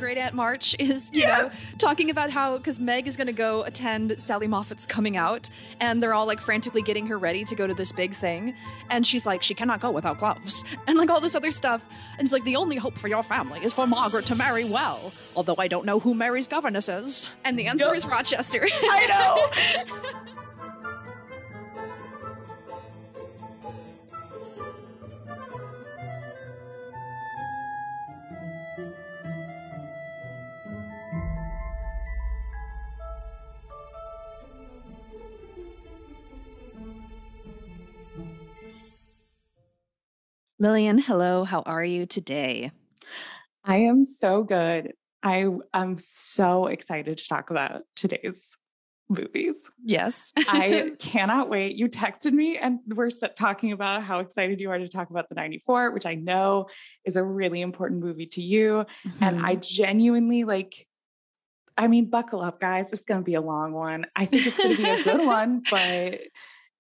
Great Aunt March is, you know, talking about how, because Meg is going to go attend Sally Moffat's coming out, and they're all like frantically getting her ready to go to this big thing. And she's like, she cannot go without gloves, and like all this other stuff. And it's like, the only hope for your family is for Margaret to marry well, although I don't know who Mary's governess is. And the answer is Rochester. I know. Lillian, hello. How are you today? I am so good. I'm so excited to talk about today's movies. Yes. I cannot wait. You texted me and we're talking about how excited you are to talk about the 94, which I know is a really important movie to you. Mm-hmm. And I genuinely buckle up, guys. It's going to be a long one. I think it's going to be a good one, but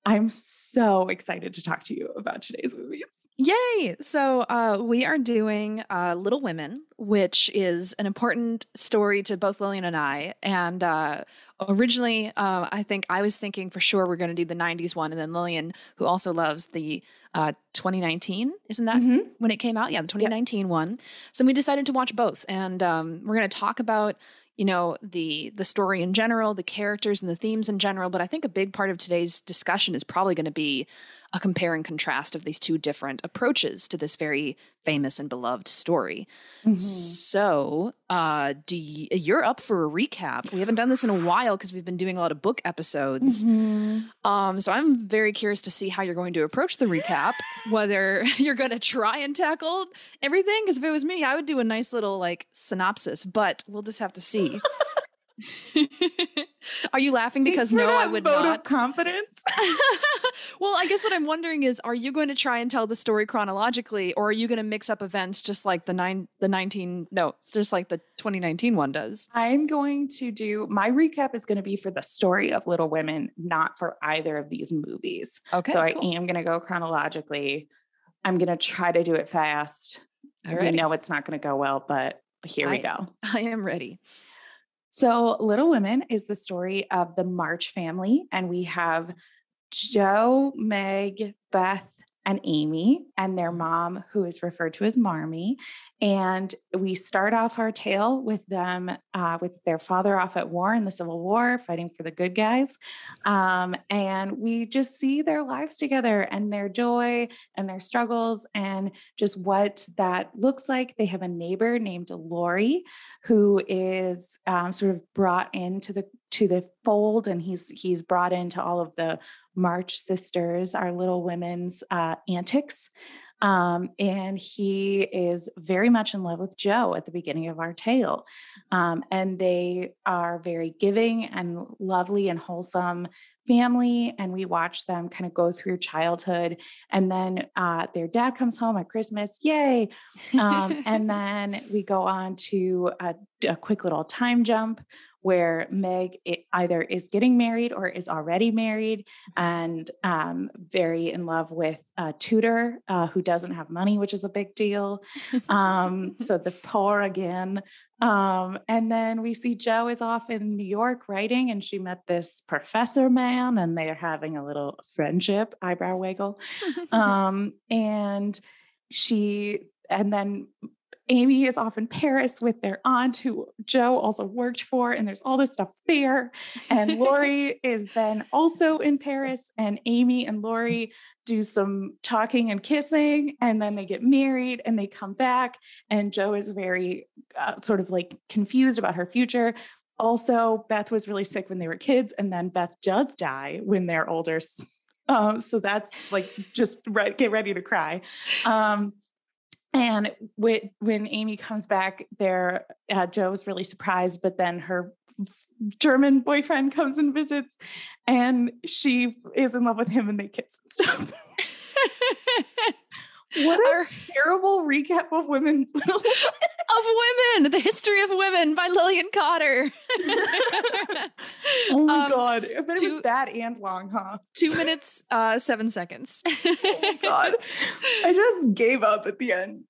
I'm so excited to talk to you about today's movies. Yay! So we are doing Little Women, which is an important story to both Lillian and I. And originally, I think I was thinking for sure we're going to do the 90s one. And then Lillian, who also loves the 2019, isn't that when it came out? Yeah, the 2019 one. So we decided to watch both. And we're going to talk about, you know, the story in general, the characters and the themes in general. But I think a big part of today's discussion is probably going to be a compare and contrast of these two different approaches to this very famous and beloved story. Mm-hmm. So you're up for a recap. We haven't done this in a while because we've been doing a lot of book episodes. Mm-hmm. So I'm very curious to see how you're going to approach the recap, whether you're going to try and tackle everything. Because if it was me, I would do a nice little like synopsis, but we'll just have to see. Are you laughing because no, I would vote not? Of confidence. Well, I guess what I'm wondering is, are you going to try and tell the story chronologically, or are you going to mix up events just like the 2019 one does? I'm going to do, my recap is going to be for the story of Little Women, not for either of these movies. Okay. So cool. I am going to go chronologically. I'm going to try to do it fast. I know it's not going to go well, but here we go. I am ready. So Little Women is the story of the March family, and we have Jo, Meg, Beth, and Amy, and their mom, who is referred to as Marmee. And we start off our tale with them, with their father off at war in the Civil War, fighting for the good guys. And we just see their lives together and their joy and their struggles and just what that looks like. They have a neighbor named Laurie, who is sort of brought into the fold, and he's brought into all of the March sisters, our Little Women's antics. And he is very much in love with Jo at the beginning of our tale. And they are very giving and lovely and wholesome family. And we watch them kind of go through childhood. And then their dad comes home at Christmas. Yay. And then we go on to a quick little time jump where Meg either is getting married or is already married and very in love with a tutor who doesn't have money, which is a big deal. So the poor again. And then we see Jo is off in New York writing, and she met this professor man, and they're having a little friendship, eyebrow wiggle. And then Amy is off in Paris with their aunt, who Jo also worked for, and there's all this stuff there. And Laurie is then also in Paris, and Amy and Laurie do some talking and kissing, and then they get married and they come back, and Jo is very sort of like confused about her future. Also, Beth was really sick when they were kids, and then Beth does die when they're older. So that's like, just get ready to cry. And when Amy comes back there, Jo's really surprised, but then her German boyfriend comes and visits, and she is in love with him, and they kiss and stuff. What a terrible recap of women. of Women, The History of Women by Lillian Cotter. Oh my God. I bet it two- was that and long, huh? 2 minutes, 7 seconds. Oh my God. I just gave up at the end.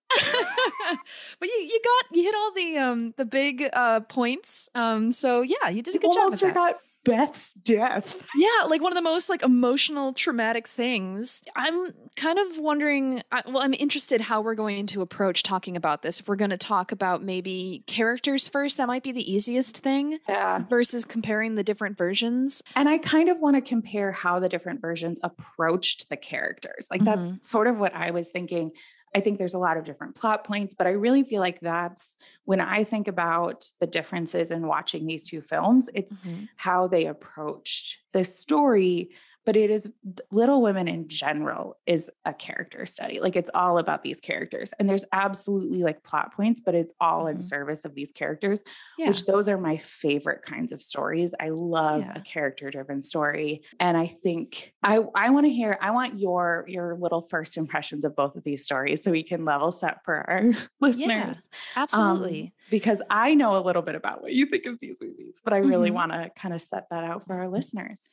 But you hit all the big points. So yeah, you did a good job Almost with that. forgot Beth's death. Yeah, like one of the most like emotional, traumatic things. I'm kind of wondering, I'm interested how we're going to approach talking about this. If we're going to talk about maybe characters first, that might be the easiest thing. Yeah. Versus comparing the different versions. And I kind of want to compare how the different versions approached the characters. Like that's sort of what I was thinking. I think there's a lot of different plot points, but I really feel like that's when I think about the differences in watching these two films, it's how they approached this story. But it is Little Women in general is a character study. Like it's all about these characters. And there's absolutely like plot points, but it's all in service of these characters, which those are my favorite kinds of stories. I love a character driven story. And I think I want your little first impressions of both of these stories so we can level set for our listeners. Absolutely. Because I know a little bit about what you think of these movies, but I really want to kind of set that out for our listeners.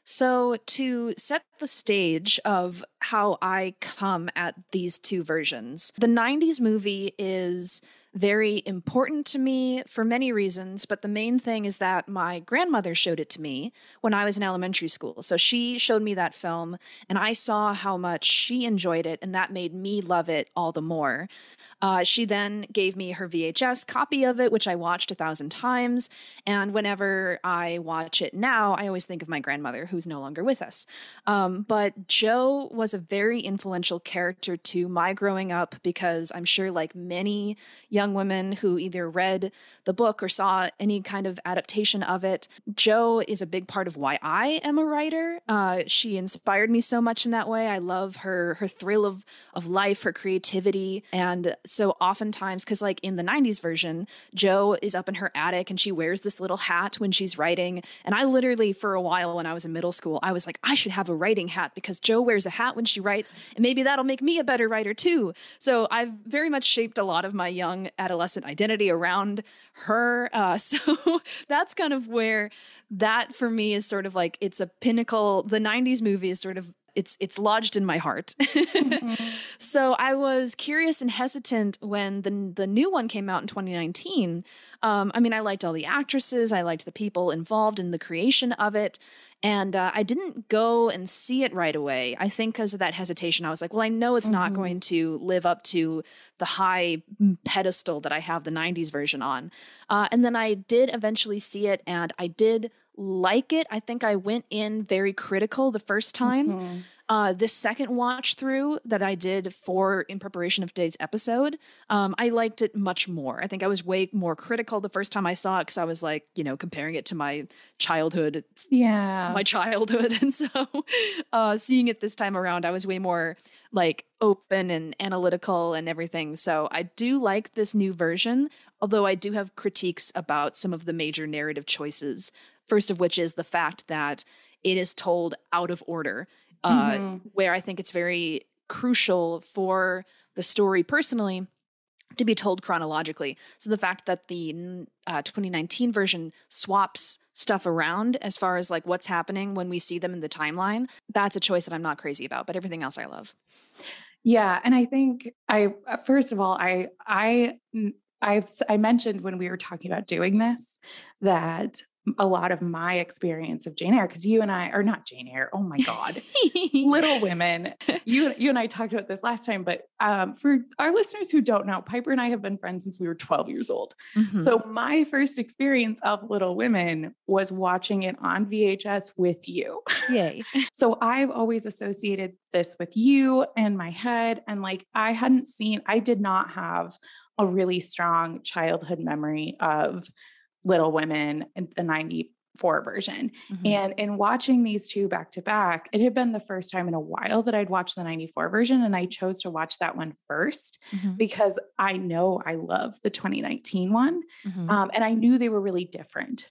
So, to set the stage of how I come at these two versions, the 90s movie is very important to me for many reasons, but the main thing is that my grandmother showed it to me when I was in elementary school. So she showed me that film, and I saw how much she enjoyed it, and that made me love it all the more. She then gave me her VHS copy of it, which I watched 1,000 times. And whenever I watch it now, I always think of my grandmother, who's no longer with us. But Jo was a very influential character to my growing up because I'm sure, like many young women who either read the book or saw any kind of adaptation of it, Jo is a big part of why I am a writer. She inspired me so much in that way. I love her thrill of life, her creativity, and so oftentimes, because like in the 90s version, Jo is up in her attic and she wears this little hat when she's writing. And I literally, for a while when I was in middle school, I was like, I should have a writing hat because Jo wears a hat when she writes, and maybe that'll make me a better writer too. So I've very much shaped a lot of my young adolescent identity around her. So that's kind of where that for me is sort of like, it's a pinnacle. The 90s movie is sort of, it's lodged in my heart. So I was curious and hesitant when the new one came out in 2019. I mean, I liked all the actresses. I liked the people involved in the creation of it. And I didn't go and see it right away. I think because of that hesitation, I was like, well, I know it's not going to live up to the high pedestal that I have the 90s version on. And then I did eventually see it, and I did like it. I think I went in very critical the first time. This second watch through that I did in preparation of today's episode, I liked it much more. I think I was way more critical the first time I saw it because I was like, comparing it to my childhood. Yeah. My childhood. And so seeing it this time around, I was way more like open and analytical and everything. So I do like this new version, although I do have critiques about some of the major narrative choices. First of which is the fact that it is told out of order. Where I think it's very crucial for the story personally to be told chronologically. So the fact that the 2019 version swaps stuff around as far as like what's happening when we see them in the timeline, that's a choice that I'm not crazy about, but everything else I love. Yeah. And I think first of all, I mentioned when we were talking about doing this, that a lot of my experience of Jane Eyre, because you and I are not Jane Eyre. Oh my God. Little Women. You and I talked about this last time, but for our listeners who don't know, Piper and I have been friends since we were 12 years old. So my first experience of Little Women was watching it on VHS with you. Yay. So I've always associated this with you in my head. And like, I did not have a really strong childhood memory of Little Women in the 94 version. And in watching these two back to back, it had been the first time in a while that I'd watched the 94 version. And I chose to watch that one first because I know I love the 2019 one. And I knew they were really different.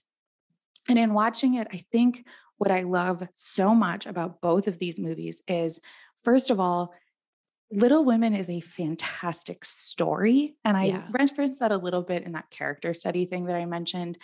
And in watching it, I think what I love so much about both of these movies is, first of all, Little Women is a fantastic story. And I Yeah, referenced that a little bit in that character study thing that I mentioned.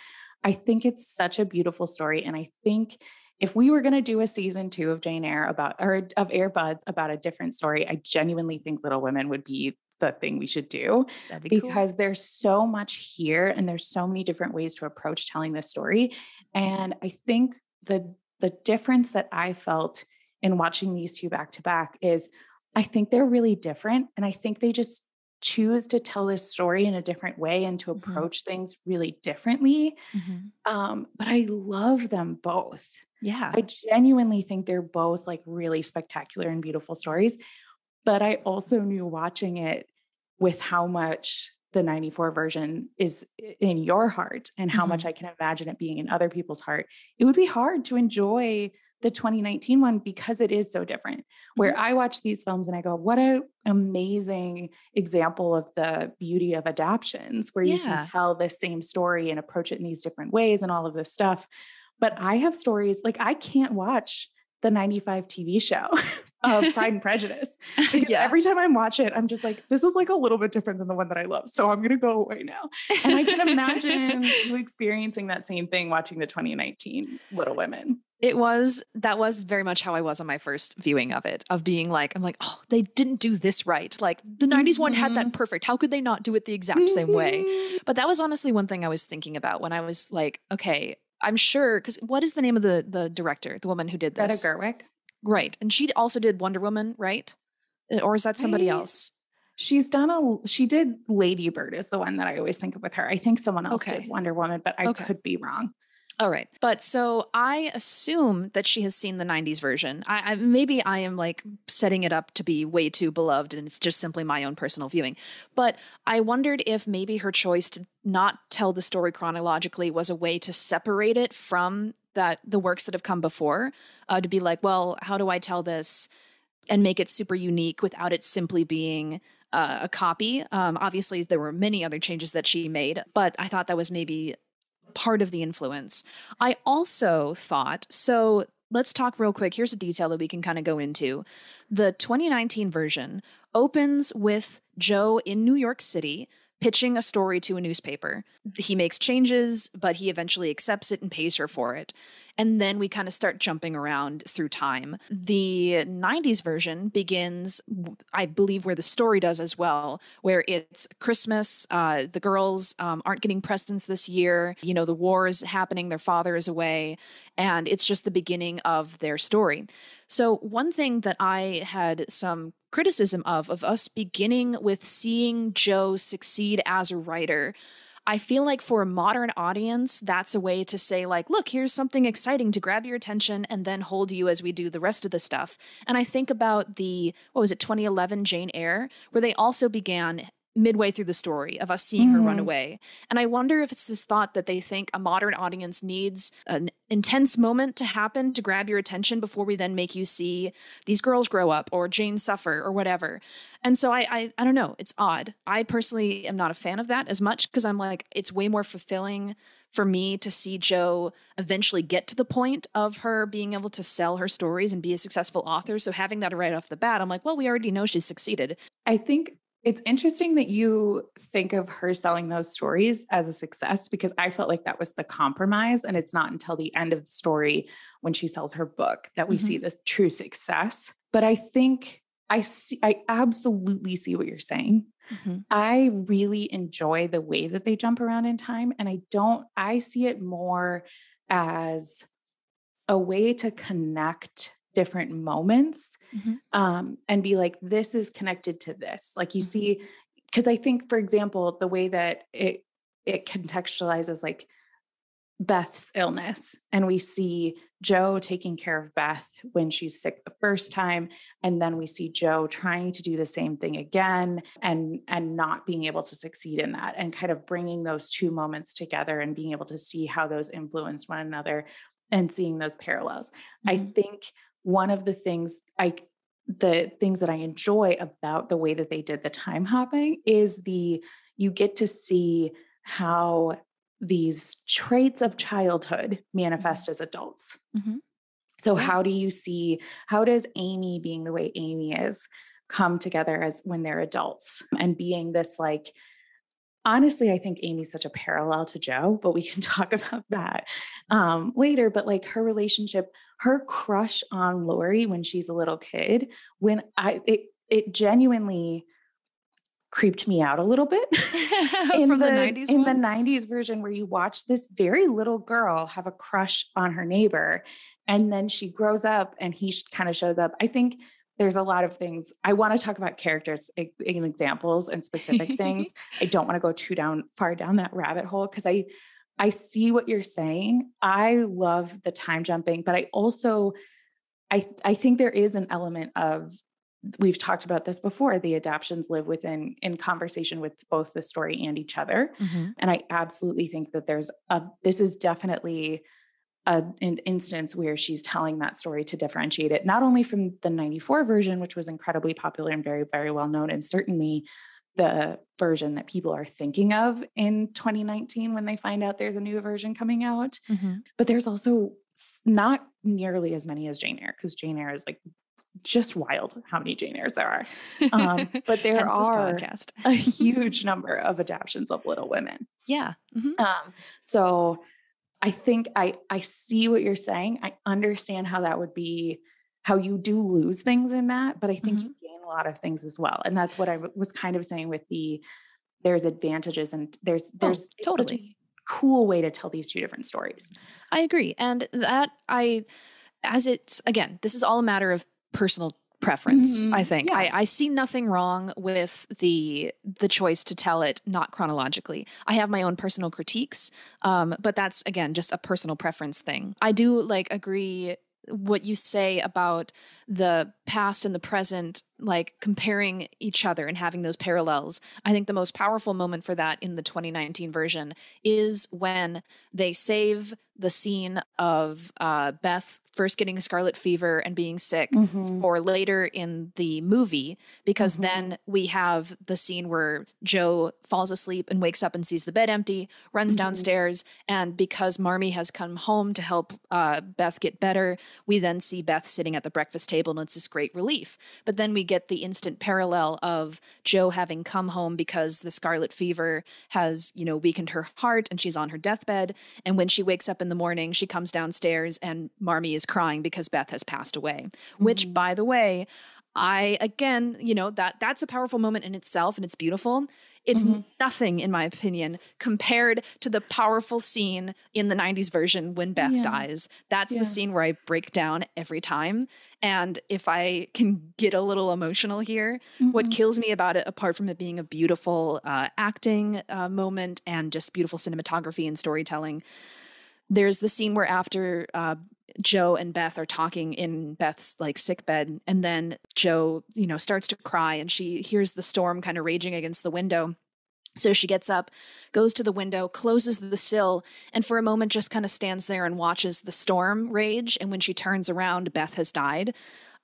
I think it's such a beautiful story. And I think if we were going to do a season 2 of Jane Eyre about, or of Air Buds about a different story, I genuinely think Little Women would be the thing we should do that'd be cool. because there's so much here and there's so many different ways to approach telling this story. And I think the difference that I felt in watching these two back to back is I think they're really different. And I think they just choose to tell this story in a different way and to Hmm. approach things really differently. Hmm. But I love them both. Yeah. I genuinely think they're both like really spectacular and beautiful stories. But I also knew watching it with how much the 94 version is in your heart and how much Hmm. I can imagine it being in other people's heart, it would be hard to enjoy the 2019 one because it is so different. Hmm. Where I watch these films and I go, what an amazing example of the beauty of adaptations, where you can Yeah. tell this same story and approach it in these different ways and all of this stuff. But I have stories like I can't watch the 95 TV show of Pride and Prejudice because Yeah. every time I watch it, I'm just like, this is like a little bit different than the one that I love. So I'm going to go away now. And I can imagine you experiencing that same thing watching the 2019 Little Women. That was very much how I was on my first viewing of it, of being like, I'm like, oh, they didn't do this right. Like the 90s one had that Mhm. perfect. How could they not do it the exact same way? Mhm. But that was honestly one thing I was thinking about when I was like, okay, I'm sure, because what is the name of the director, the woman who did Greta this? Gerwig. Right. And she also did Wonder Woman, right? Or is that somebody I else? she did Lady Bird is the one that I always think of with her. I think someone else did Okay. Wonder Woman, but I Okay. could be wrong. All right. But so I assume that she has seen the 90s version. Maybe I am like setting it up to be way too beloved and it's just simply my own personal viewing. But I wondered if maybe her choice to not tell the story chronologically was a way to separate it from the works that have come before, to be like, well, how do I tell this and make it super unique without it simply being a copy? Obviously, there were many other changes that she made, but I thought that was maybe part of the influence. I also thought, so let's talk real quick. Here's a detail that we can kind of go into. The 2019 version opens with Joe in New York City pitching a story to a newspaper. He makes changes, but he eventually accepts it and pays her for it. And then we kind of start jumping around through time. The 90s version begins, I believe, where the story does as well, where it's Christmas. The girls aren't getting presents this year. You know, the war is happening, their father is away, and it's just the beginning of their story. So, one thing that I had some criticism of us beginning with seeing Joe succeed as a writer, I feel like for a modern audience, that's a way to say, like, look, here's something exciting to grab your attention and then hold you as we do the rest of the stuff. And I think about what was it, 2011 Jane Eyre, where they also began midway through the story of us seeing her run Mhm. away. And I wonder if it's this thought that they think a modern audience needs an intense moment to happen to grab your attention before we then make you see these girls grow up or Jane suffer or whatever. And so I don't know, it's odd. I personally am not a fan of that as much because I'm like, it's way more fulfilling for me to see Joe eventually get to the point of her being able to sell her stories and be a successful author. So having that right off the bat, I'm like, well, we already know she's succeeded. I think it's interesting that you think of her selling those stories as a success because I felt like that was the compromise. And it's not until the end of the story when she sells her book that we see Hmm. this true success. But I think I absolutely see what you're saying. Hmm. I really enjoy the way that they jump around in time. And I see it more as a way to connect different moments Hmm. and be like, this is connected to this. Like you Hmm. see, because I think, for example, the way that it contextualizes like Beth's illness, and we see Joe taking care of Beth when she's sick the first time, and then we see Joe trying to do the same thing again and not being able to succeed in that, and kind of bringing those two moments together and being able to see how those influence one another and seeing those parallels. I Hmm. think one of the things that I enjoy about the way that they did the time hopping is you get to see how these traits of childhood Hmm. manifest as adults. Hmm. So Yeah. how does Amy being the way Amy is come together as when they're adults and being this like, honestly, I think Amy's such a parallel to Joe, but we can talk about that later. But like her relationship, her crush on Lori when she's a little kid, it genuinely creeped me out a little bit From the 90s in the one? 90s version where you watch this very little girl have a crush on her neighbor and then she grows up and he kind of shows up. I think there's a lot of things I want to talk about characters in examples and specific things. I don't want to go far down that rabbit hole because I see what you're saying. I love the time jumping, but I also I think there is an element of, we've talked about this before, the adaptations live in conversation with both the story and each other. Mm-hmm. And I absolutely think that this is definitely an instance where she's telling that story to differentiate it, not only from the 94 version, which was incredibly popular and very, very well known, and certainly the version that people are thinking of in 2019 when they find out there's a new version coming out. Mm-hmm. But there's also not nearly as many as Jane Eyre, because Jane Eyre is like just wild how many Jane Eyres there are. But there are a huge number of adaptations of Little Women. Yeah. Mm-hmm. So I think I see what you're saying. I understand how that would be, how you do lose things in that, but I think you gain a lot of things as well. And that's what I was kind of saying with there's advantages and there's totally cool way to tell these two different stories. I agree. And again, this is all a matter of personal preference. I think I see nothing wrong with the choice to tell it not chronologically. I have my own personal critiques, but that's again just a personal preference thing. I do agree what you say about the past and the present, like comparing each other and having those parallels. I think the most powerful moment for that in the 2019 version is when they save the scene of Beth first getting a scarlet fever and being sick for later in the movie, because then we have the scene where Joe falls asleep and wakes up and sees the bed empty, runs downstairs, and because Marmee has come home to help Beth get better, we then see Beth sitting at the breakfast table, and it's this great relief. But then we get the instant parallel of Joe having come home because the scarlet fever has, weakened her heart and she's on her deathbed. And when she wakes up in the morning, she comes downstairs and Marmee is crying because Beth has passed away, which, by the way, that's a powerful moment in itself and it's beautiful. It's nothing, in my opinion, compared to the powerful scene in the 90s version when Beth dies. That's the scene where I break down every time. And if I can get a little emotional here, what kills me about it, apart from it being a beautiful acting moment and just beautiful cinematography and storytelling, there's the scene where after Joe and Beth are talking in Beth's sick bed, and then Joe, starts to cry and she hears the storm kind of raging against the window. So she gets up, goes to the window, closes the sill, and for a moment just kind of stands there and watches the storm rage. And when she turns around, Beth has died.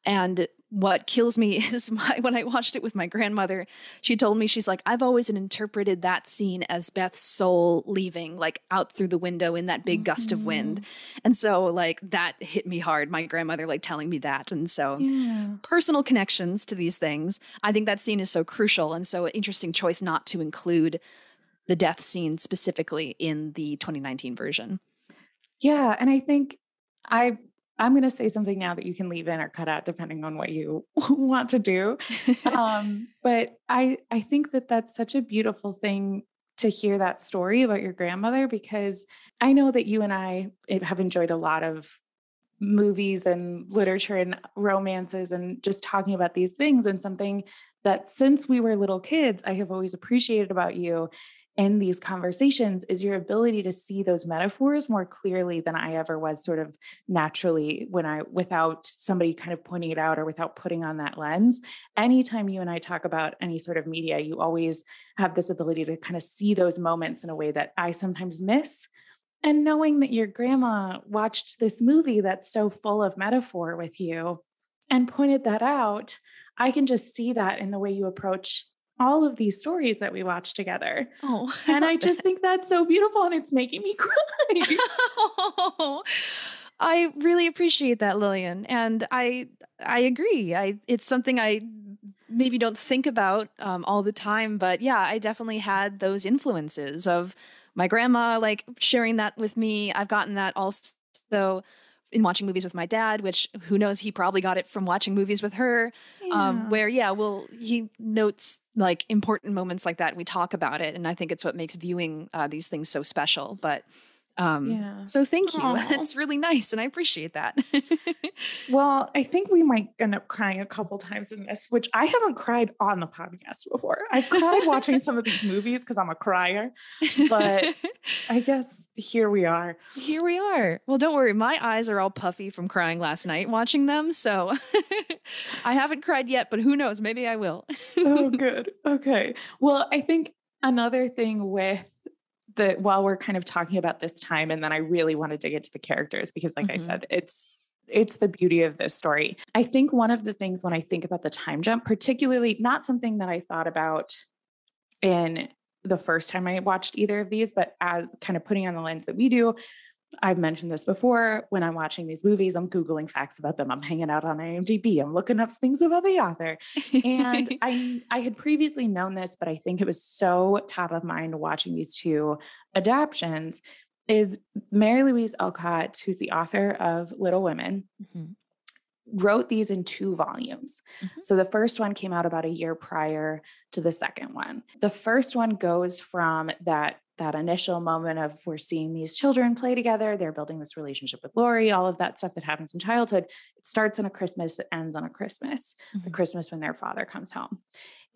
And what kills me is when I watched it with my grandmother, she told me, she's like, I've always interpreted that scene as Beth's soul leaving, out through the window in that big gust of wind. And so that hit me hard, my grandmother telling me that. And so personal connections to these things, I think that scene is so crucial and so an interesting choice not to include the death scene specifically in the 2019 version. Yeah. And I think I'm going to say something now that you can leave in or cut out depending on what you want to do. But I think that that's such a beautiful thing to hear that story about your grandmother, because I know that you and I have enjoyed a lot of movies and literature and romances and just talking about these things. And something that since we were little kids, I have always appreciated about you in these conversations is your ability to see those metaphors more clearly than I ever was sort of naturally without somebody kind of pointing it out or without putting on that lens. Anytime you and I talk about any sort of media, you always have this ability to kind of see those moments in a way that I sometimes miss. And knowing that your grandma watched this movie that's so full of metaphor with you and pointed that out, I can just see that in the way you approach all of these stories that we watch together. Oh, and I just think that's so beautiful and it's making me cry. Oh, I really appreciate that, Lillian. And I agree. It's something I maybe don't think about all the time. But yeah, I definitely had those influences of my grandma, like sharing that with me. I've gotten that also in watching movies with my dad, which who knows, he probably got it from watching movies with her, Yeah. where, yeah, well, he notes like important moments like that. And we talk about it. And I think it's what makes viewing these things so special. But Yeah. so thank you. Aw. That's really nice. And I appreciate that. Well, I think we might end up crying a couple times in this, which I haven't cried on the podcast before. I've cried watching some of these movies because I'm a crier, but I guess here we are. Here we are. Well, don't worry. My eyes are all puffy from crying last night watching them. So I haven't cried yet, but who knows? Maybe I will. Oh, good. Okay. Well, I think another thing with while we're kind of talking about this time, and then I really want to dig into the characters because, like I Mhm. said, it's the beauty of this story. I think one of the things when I think about the time jump, particularly not something that I thought about in the first time I watched either of these, but as kind of putting on the lens that we do, I've mentioned this before. When I'm watching these movies, I'm Googling facts about them. I'm hanging out on IMDb. I'm looking up things about the author. And I had previously known this, but I think it was so top of mind watching these two adaptions is Mary Louise Alcott, who's the author of Little Women, Mhm. wrote these in 2 volumes. Mhm. So the first one came out about a year prior to the second one. The first one goes from that initial moment of we're seeing these children play together, they're building this relationship with Lori, all of that stuff that happens in childhood. It starts on a Christmas, it ends on a Christmas, the Mhm. Christmas when their father comes home.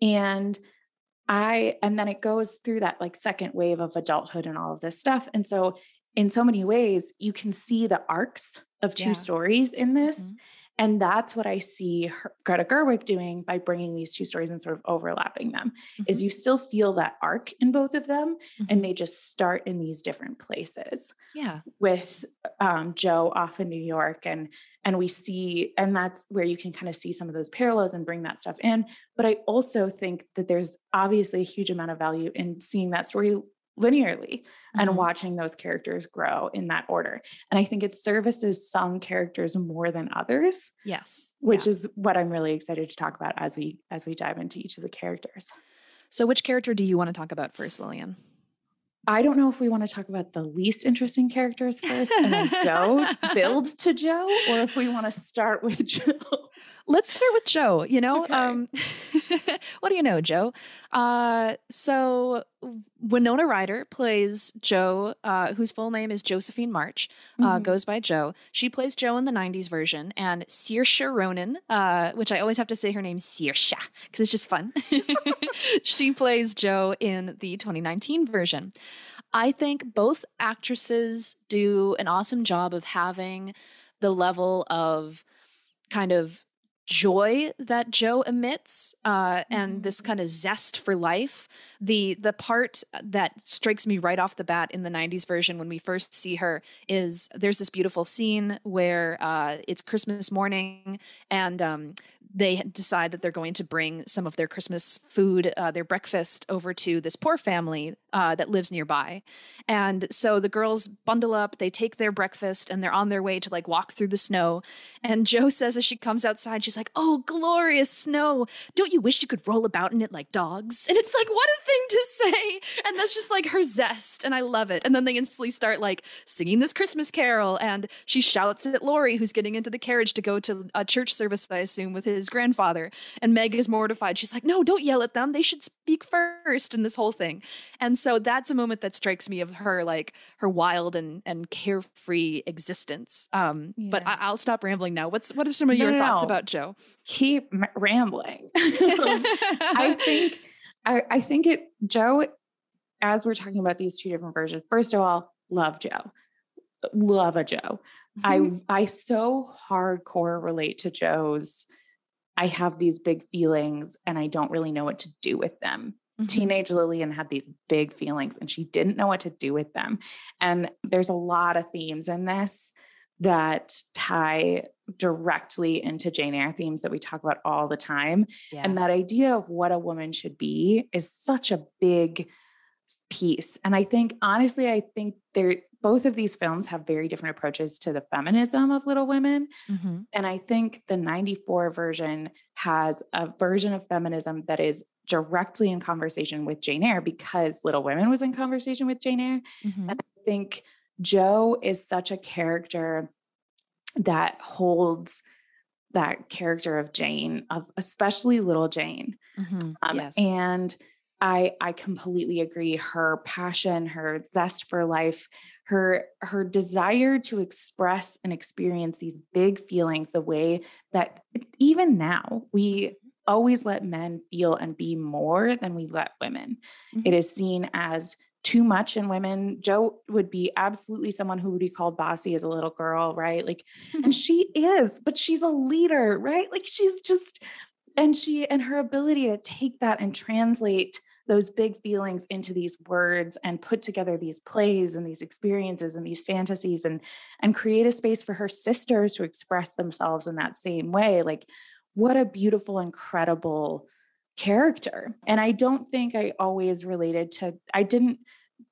And then it goes through that like second wave of adulthood and all of this stuff. And so in so many ways, you can see the arcs of 2 Yeah. stories in this. Mhm. And that's what I see Greta Gerwig doing by bringing these 2 stories and sort of overlapping them, is Mhm. you still feel that arc in both of them, and Mhm. they just start in these different places Yeah. with Joe off in New York, and we see, and that's where you can kind of see some of those parallels and bring that stuff in. But I also think that there's obviously a huge amount of value in seeing that story linearly and Mhm. watching those characters grow in that order. And I think it services some characters more than others, Yes. which Yeah. is what I'm really excited to talk about as we dive into each of the characters. So which character do you want to talk about first, Lillian? I don't know if we want to talk about the least interesting characters first and then go build to Joe, or if we want to start with Joe. Let's start with Joe. Okay. What do you know, Joe? So Winona Ryder plays Joe, whose full name is Josephine March, Mhm. goes by Joe. She plays Joe in the 90s version, and Saoirse Ronan, which I always have to say her name Saoirse because it's just fun. She plays Joe in the 2019 version. I think both actresses do an awesome job of having the level of kind of joy that Joe emits, and this Mhm. kind of zest for life. The part that strikes me right off the bat in the 90s version when we first see her is there's this beautiful scene where it's Christmas morning, and they decide that they're going to bring some of their Christmas food, their breakfast, over to this poor family that lives nearby. And so the girls bundle up, they take their breakfast, and they're on their way to like walk through the snow. And Joe says as she comes outside, she's like, "Oh, glorious snow. Don't you wish you could roll about in it like dogs?" And it's like, what a thing to say. And that's just like her zest. And I love it. And then they instantly start like singing this Christmas carol. And she shouts at Lori, who's getting into the carriage to go to a church service, I assume, with his grandfather. And Meg is mortified. She's like, "No, don't yell at them. They should speak first," in this whole thing. And so that's a moment that strikes me of her, like her wild and carefree existence. But Yeah. I'll stop rambling now. What are some of No, your no, thoughts no. about Joe? Keep rambling. I think I think it Joe, as we're talking about these 2 different versions, first of all, love Joe. Love a Joe. I so hardcore relate to Joe's I have these big feelings and I don't really know what to do with them. Mhm. Teenage Lillian had these big feelings and she didn't know what to do with them. And there's a lot of themes in this that tie directly into Jane Eyre themes that we talk about all the time. Yeah. And that idea of what a woman should be is such a big piece. And I think, honestly, I think both of these films have very different approaches to the feminism of Little Women. Mm-hmm. And I think the 94 version has a version of feminism that is directly in conversation with Jane Eyre because Little Women was in conversation with Jane Eyre. Mm-hmm. And I think Jo is such a character that holds that character of Jane, of especially little Jane. Mm-hmm. Yes. And I completely agree. Her passion, her zest for life, her desire to express and experience these big feelings the way that even now we always let men feel and be more than we let women. Mm-hmm. It is seen as too much in women. Jo would be absolutely someone who would be called bossy as a little girl, right? Like, and she is, but she's a leader, right? Like she's just, and her ability to take that and translate those big feelings into these words and put together these plays and these experiences and these fantasies and create a space for her sisters to express themselves in that same way. Like, what a beautiful, incredible character. And I don't think I always related to, I didn't,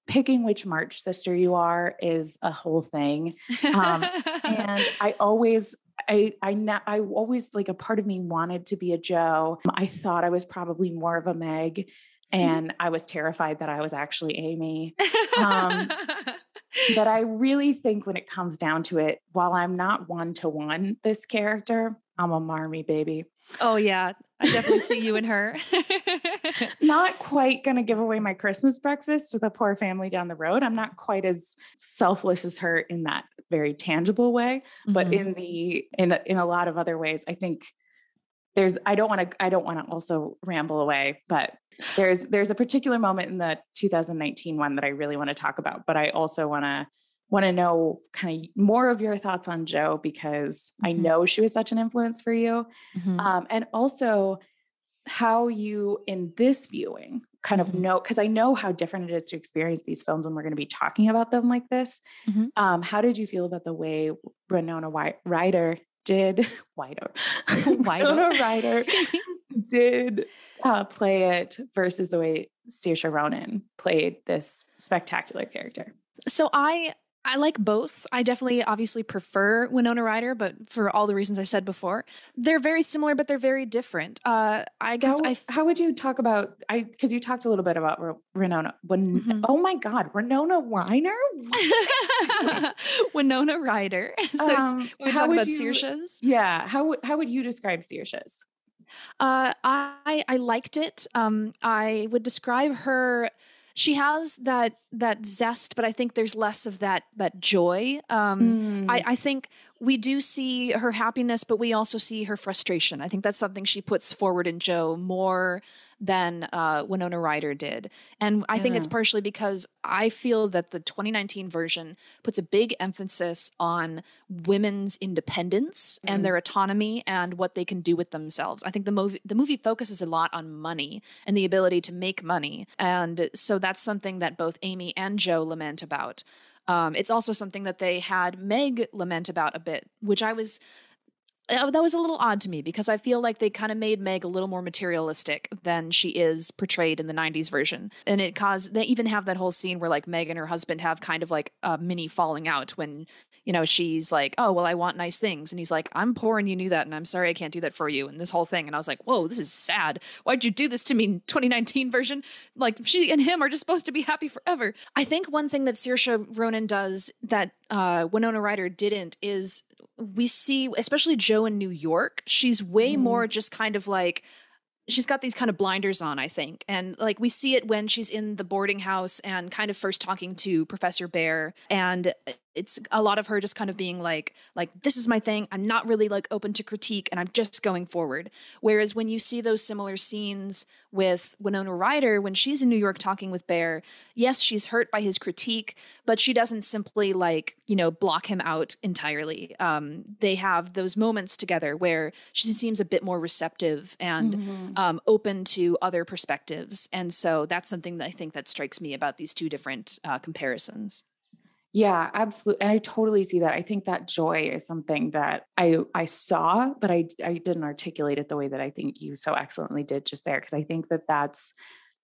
picking which March sister you are is a whole thing. And I always like, a part of me wanted to be a Jo. I thought I was probably more of a Meg, and I was terrified that I was actually Amy. But I really think when it comes down to it, while I'm not one-to-one this character, I'm a Marmee baby. Oh yeah, I definitely see you and her. Not quite going to give away my Christmas breakfast to the poor family down the road. I'm not quite as selfless as her in that very tangible way, but Mm-hmm. in a lot of other ways, I think I don't want to also ramble away, but there's a particular moment in the 2019 one that I really want to talk about, but I also want to know kind of more of your thoughts on Jo, because I know she was such an influence for you. Mm-hmm. And also how you, in this viewing, kind of know, because I know how different it is to experience these films when we're going to be talking about them like this. Mm-hmm. How did you feel about the way Winona Ryder did Winona Ryder did play it versus the way Saoirse Ronan played this spectacular character? So I like both. I definitely obviously prefer Winona Ryder, but for all the reasons I said before, they're very similar, but they're very different. I guess how would you talk about, because you talked a little bit about Winona, oh my God, Winona Ryder? Winona Ryder. So we talk about Saoirse's. Yeah. How would you describe Saoirse's? I liked it. I would describe her. She has that zest, but I think there's less of that joy. I think we do see her happiness, but we also see her frustration. I think that's something she puts forward in Jo more than Winona Ryder did. And I think it's partially because I feel that the 2019 version puts a big emphasis on women's independence and their autonomy and what they can do with themselves. I think the movie focuses a lot on money and the ability to make money. And so that's something that both Amy and Jo lament about. It's also something that they had Meg lament about a bit, which that was a little odd to me because I feel like they kind of made Meg a little more materialistic than she is portrayed in the 90s version. And they even have that whole scene where like Meg and her husband have kind of like a mini falling out when, she's like, oh, well, I want nice things. And he's like, I'm poor and you knew that. And I'm sorry I can't do that for you. And this whole thing. And I was like, whoa, this is sad. Why'd you do this to me? 2019 version? Like she and him are just supposed to be happy forever. I think one thing that Saoirse Ronan does that Winona Ryder didn't is we see, especially Jo in New York, she's way more just kind of like, she's got these kind of blinders on, I think. And like we see it when she's in the boarding house and kind of first talking to Professor Bear. And it's a lot of her just kind of being like, this is my thing. I'm not really like open to critique and I'm just going forward. Whereas when you see those similar scenes with Winona Ryder, when she's in New York talking with Bear, yes, she's hurt by his critique, but she doesn't simply block him out entirely. They have those moments together where she seems a bit more receptive and open to other perspectives. And so that's something that I think that strikes me about these two different comparisons. Yeah, absolutely. And I totally see that. I think that joy is something that I saw, but I didn't articulate it the way that I think you so excellently did just there. Cause I think that's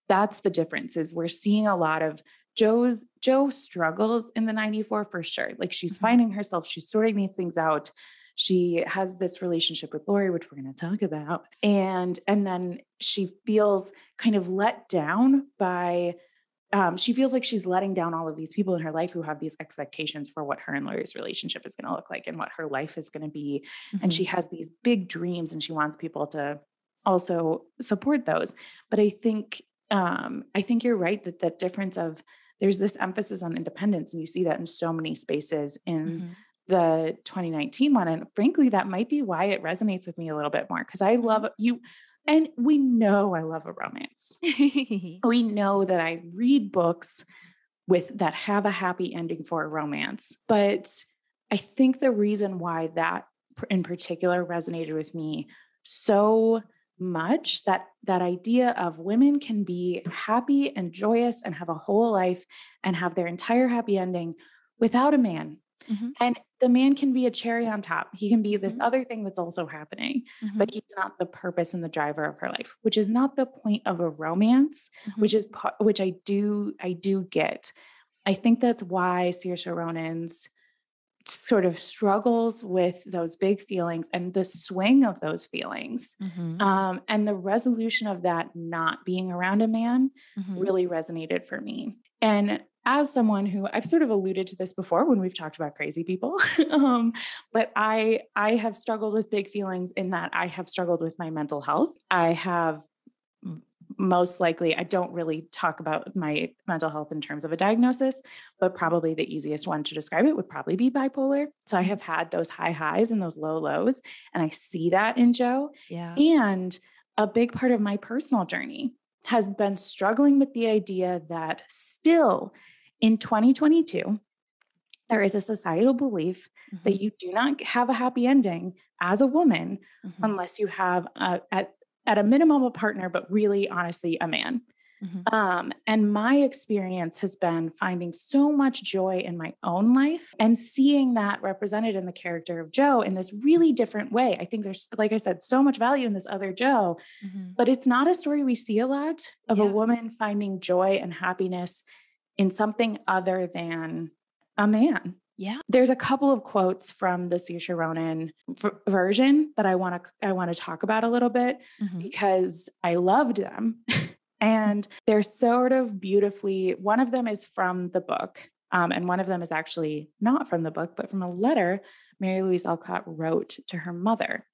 the difference is we're seeing a lot of Joe struggles in the 94 for sure. Like she's finding herself, she's sorting these things out. She has this relationship with Lori, which we're going to talk about. And then she feels kind of let down by, she feels like she's letting down all of these people in her life who have these expectations for what her and Lori's relationship is going to look like and what her life is going to be. And she has these big dreams and she wants people to also support those. But I think you're right that that difference of there's this emphasis on independence, and you see that in so many spaces in the 2019 one. And frankly, that might be why it resonates with me a little bit more, because I love you. And we know I love a romance. We know that I read books that have a happy ending for a romance. But I think the reason why that in particular resonated with me so much, that idea of women can be happy and joyous and have a whole life and have their entire happy ending without a man. And the man can be a cherry on top. He can be this other thing that's also happening, but he's not the purpose and the driver of her life, which is not the point of a romance, which I do get. I think that's why Saoirse Ronan's sort of struggles with those big feelings and the swing of those feelings, and the resolution of that not being around a man really resonated for me. And as someone who, I've sort of alluded to this before when we've talked about crazy people, but I have struggled with big feelings in that I have struggled with my mental health. I have most likely, I don't really talk about my mental health in terms of a diagnosis, but probably the easiest one to describe it would probably be bipolar. So I have had those high highs and those low lows, and I see that in Joe. Yeah. And a big part of my personal journey has been struggling with the idea that still in 2022, there is a societal belief that you do not have a happy ending as a woman unless you have at a minimum a partner, but really honestly a man. And my experience has been finding so much joy in my own life and seeing that represented in the character of Joe in this really different way. I think there's, like I said, so much value in this other Joe, but it's not a story we see a lot of a woman finding joy and happiness in something other than a man. Yeah. There's a couple of quotes from the Saoirse Ronan version that I want to talk about a little bit because I loved them. And they're sort of beautifully, one of them is from the book. And one of them is actually not from the book, but from a letter Mary Louise Alcott wrote to her mother.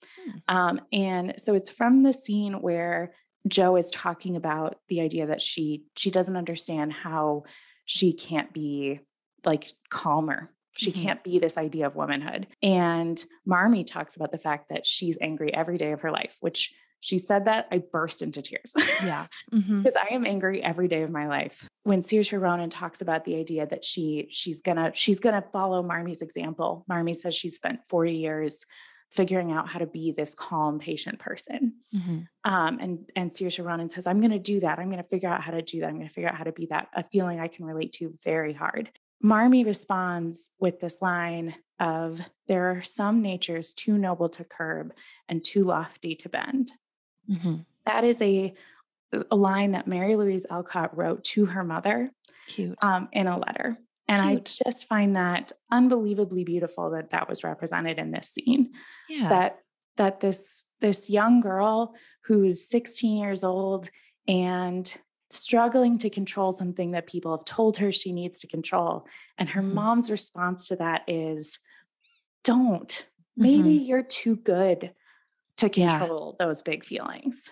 And so it's from the scene where Joe is talking about the idea that she doesn't understand how she can't be like calmer. She can't be this idea of womanhood. And Marmee talks about the fact that she's angry every day of her life, which she said that I burst into tears. Yeah. Because I am angry every day of my life. When Saoirse Ronan talks about the idea that she's gonna follow Marmee's example. Marmee says she spent 40 years figuring out how to be this calm, patient person. And Saoirse Ronan says, I'm going to do that. I'm going to figure out how to do that. I'm going to figure out how to be that, a feeling I can relate to very hard. Marmee responds with this line of, there are some natures too noble to curb and too lofty to bend. That is a line that Mary Louise Alcott wrote to her mother. Cute. In a letter. And Cute. I just find that unbelievably beautiful that was represented in this scene. Yeah. That this young girl who's 16 years old and struggling to control something that people have told her she needs to control. And her mom's response to that is, don't. Maybe you're too good to control those big feelings.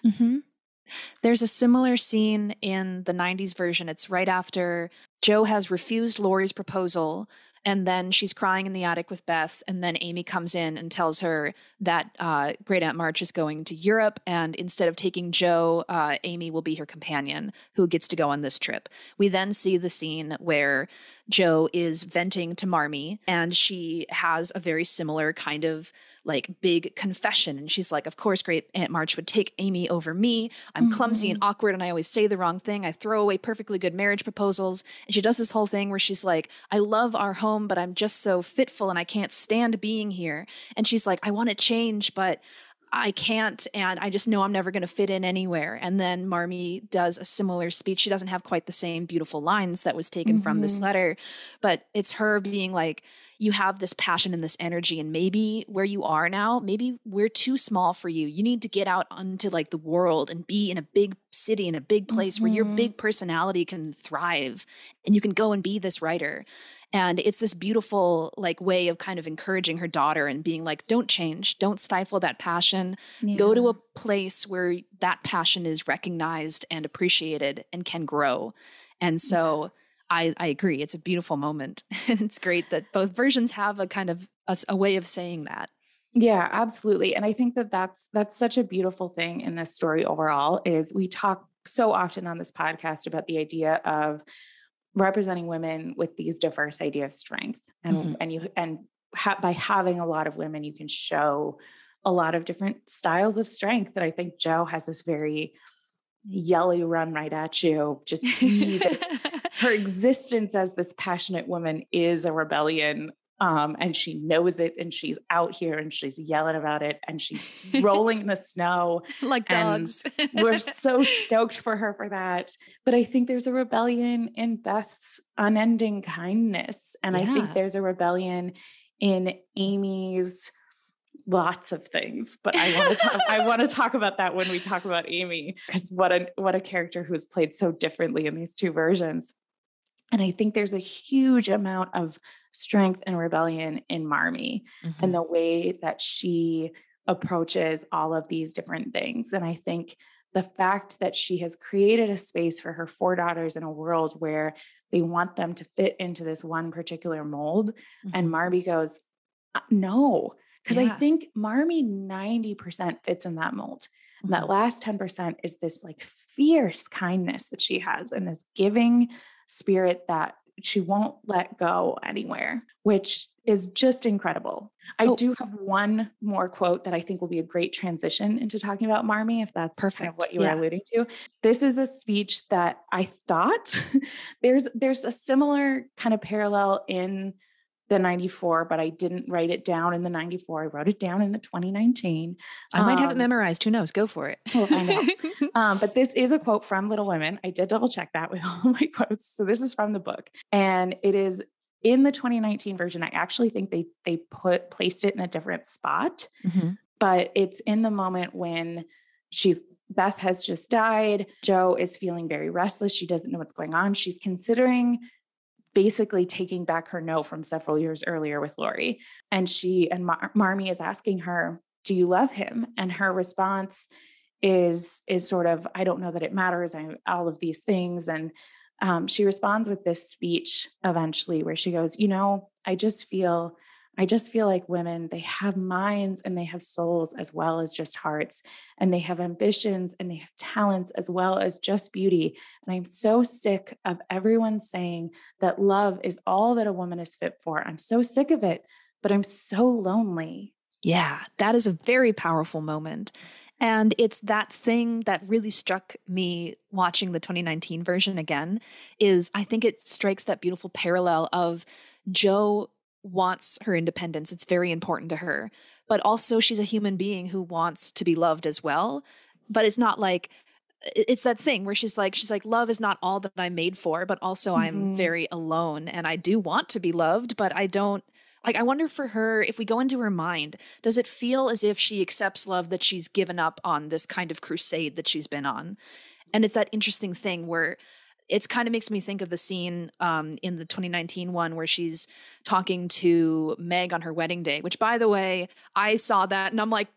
There's a similar scene in the 90s version. It's right after Joe has refused Lori's proposal, and then she's crying in the attic with Beth, and then Amy comes in and tells her that Great Aunt March is going to Europe, and instead of taking Joe, Amy will be her companion who gets to go on this trip. We then see the scene where Joe is venting to Marmee, and she has a very similar kind of like big confession. And she's like, of course, Great Aunt March would take Amy over me. I'm clumsy and awkward and I always say the wrong thing. I throw away perfectly good marriage proposals. And she does this whole thing where she's like, I love our home, but I'm just so fitful and I can't stand being here. And she's like, I want to change, but I can't, and I just know I'm never going to fit in anywhere. And then Marmee does a similar speech. She doesn't have quite the same beautiful lines that was taken from this letter, but it's her being like, you have this passion and this energy, and maybe where you are now, maybe we're too small for you. You need to get out onto like the world and be in a big city, in a big place where your big personality can thrive and you can go and be this writer. And it's this beautiful like way of kind of encouraging her daughter and being like, don't change, don't stifle that passion. Go to a place where that passion is recognized and appreciated and can grow. And so I agree. It's a beautiful moment. And it's great that both versions have a kind of a way of saying that. Yeah, absolutely. And I think that that's such a beautiful thing in this story overall is we talk so often on this podcast about the idea of representing women with these diverse ideas of strength. And by having a lot of women, you can show a lot of different styles of strength. That I think Jo has this very yelly run right at you, just be this, her existence as this passionate woman is a rebellion. And she knows it, and she's out here and she's yelling about it, and she's rolling in the snow like dogs. We're so stoked for her for that. But I think there's a rebellion in Beth's unending kindness. And I think there's a rebellion in Amy's lots of things, but I want to talk about that when we talk about Amy, because what a character who is played so differently in these two versions. And I think there's a huge amount of strength and rebellion in Marmee and the way that she approaches all of these different things. And I think the fact that she has created a space for her four daughters in a world where they want them to fit into this one particular mold. And Marmee goes, no, because I think Marmee 90% fits in that mold. And that last 10% is this like fierce kindness that she has and this giving spirit that she won't let go anywhere, which is just incredible. I do have one more quote that I think will be a great transition into talking about Marmee, if that's kind of what you were alluding to. This is a speech that I thought there's a similar kind of parallel in the 94, but I didn't write it down in the 94. I wrote it down in the 2019. I might have it memorized. Who knows? Go for it. Well, I know. But this is a quote from Little Women. I did double check that with all my quotes. So this is from the book, and it is in the 2019 version. I actually think they placed it in a different spot, but it's in the moment when Beth has just died. Jo is feeling very restless. She doesn't know what's going on. She's considering basically taking back her no from several years earlier with Laurie. And Marmee is asking her, do you love him? And her response is sort of, I don't know that it matters. All of these things. And she responds with this speech eventually where she goes, I just feel like women, they have minds and they have souls as well as just hearts, and they have ambitions and they have talents as well as just beauty. And I'm so sick of everyone saying that love is all that a woman is fit for. I'm so sick of it, but I'm so lonely. Yeah, that is a very powerful moment. And it's that thing that really struck me watching the 2019 version again, is I think it strikes that beautiful parallel of Jo wants her independence. It's very important to her, but also she's a human being who wants to be loved as well. But it's not like, it's that thing where she's like, love is not all that I'm made for, but also I'm very alone and I do want to be loved, but I don't. Like, I wonder for her, if we go into her mind, does it feel as if she accepts love that she's given up on this kind of crusade that she's been on? And it's that interesting thing where it kind of makes me think of the scene in the 2019 one where she's talking to Meg on her wedding day, which, by the way, I saw that and I'm like,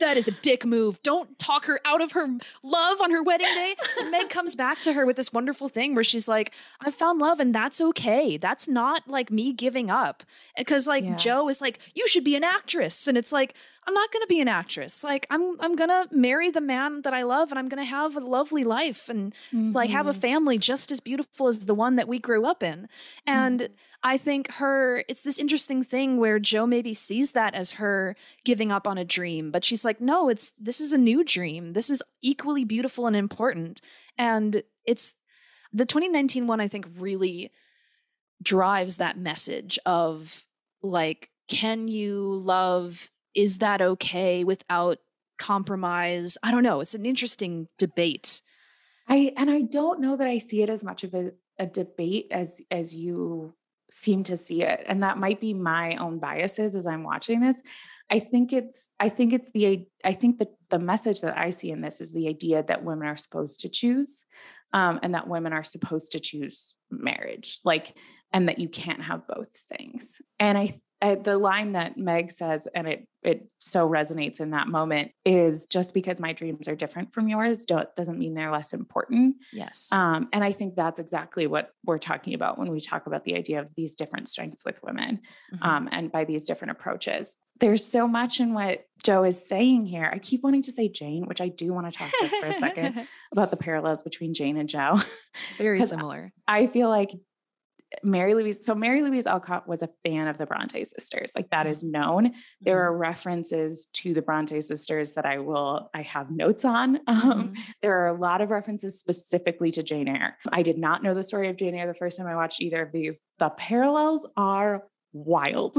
that is a dick move. Don't talk her out of her love on her wedding day. And Meg comes back to her with this wonderful thing where she's like, I've found love and that's okay. That's not like me giving up. Because Jo is like, you should be an actress. And it's like, I'm not going to be an actress. Like, I'm going to marry the man that I love and I'm going to have a lovely life and like have a family just as beautiful as the one that we grew up in. And I think it's this interesting thing where Jo maybe sees that as her giving up on a dream, but she's like, no, this is a new dream. This is equally beautiful and important. And it's the 2019 one, I think, really drives that message of like, can you love, is that okay without compromise? I don't know. It's an interesting debate. I don't know that I see it as much of a debate as you seem to see it. And that might be my own biases as I'm watching this. I think that the message that I see in this is the idea that women are supposed to choose, and that women are supposed to choose marriage, like, and that you can't have both things. And the line that Meg says, and it so resonates in that moment, is just because my dreams are different from yours doesn't mean they're less important. Yes. And I think that's exactly what we're talking about when we talk about the idea of these different strengths with women, and by these different approaches. There's so much in what Jo is saying here. I keep wanting to say Jane, which I do want to talk just for a second about the parallels between Jane and Jo. Very similar. I feel like Mary Louise Alcott was a fan of the Bronte sisters. Like, that is known. There are references to the Bronte sisters that I have notes on. There are a lot of references specifically to Jane Eyre. I did not know the story of Jane Eyre the first time I watched either of these. The parallels are wild.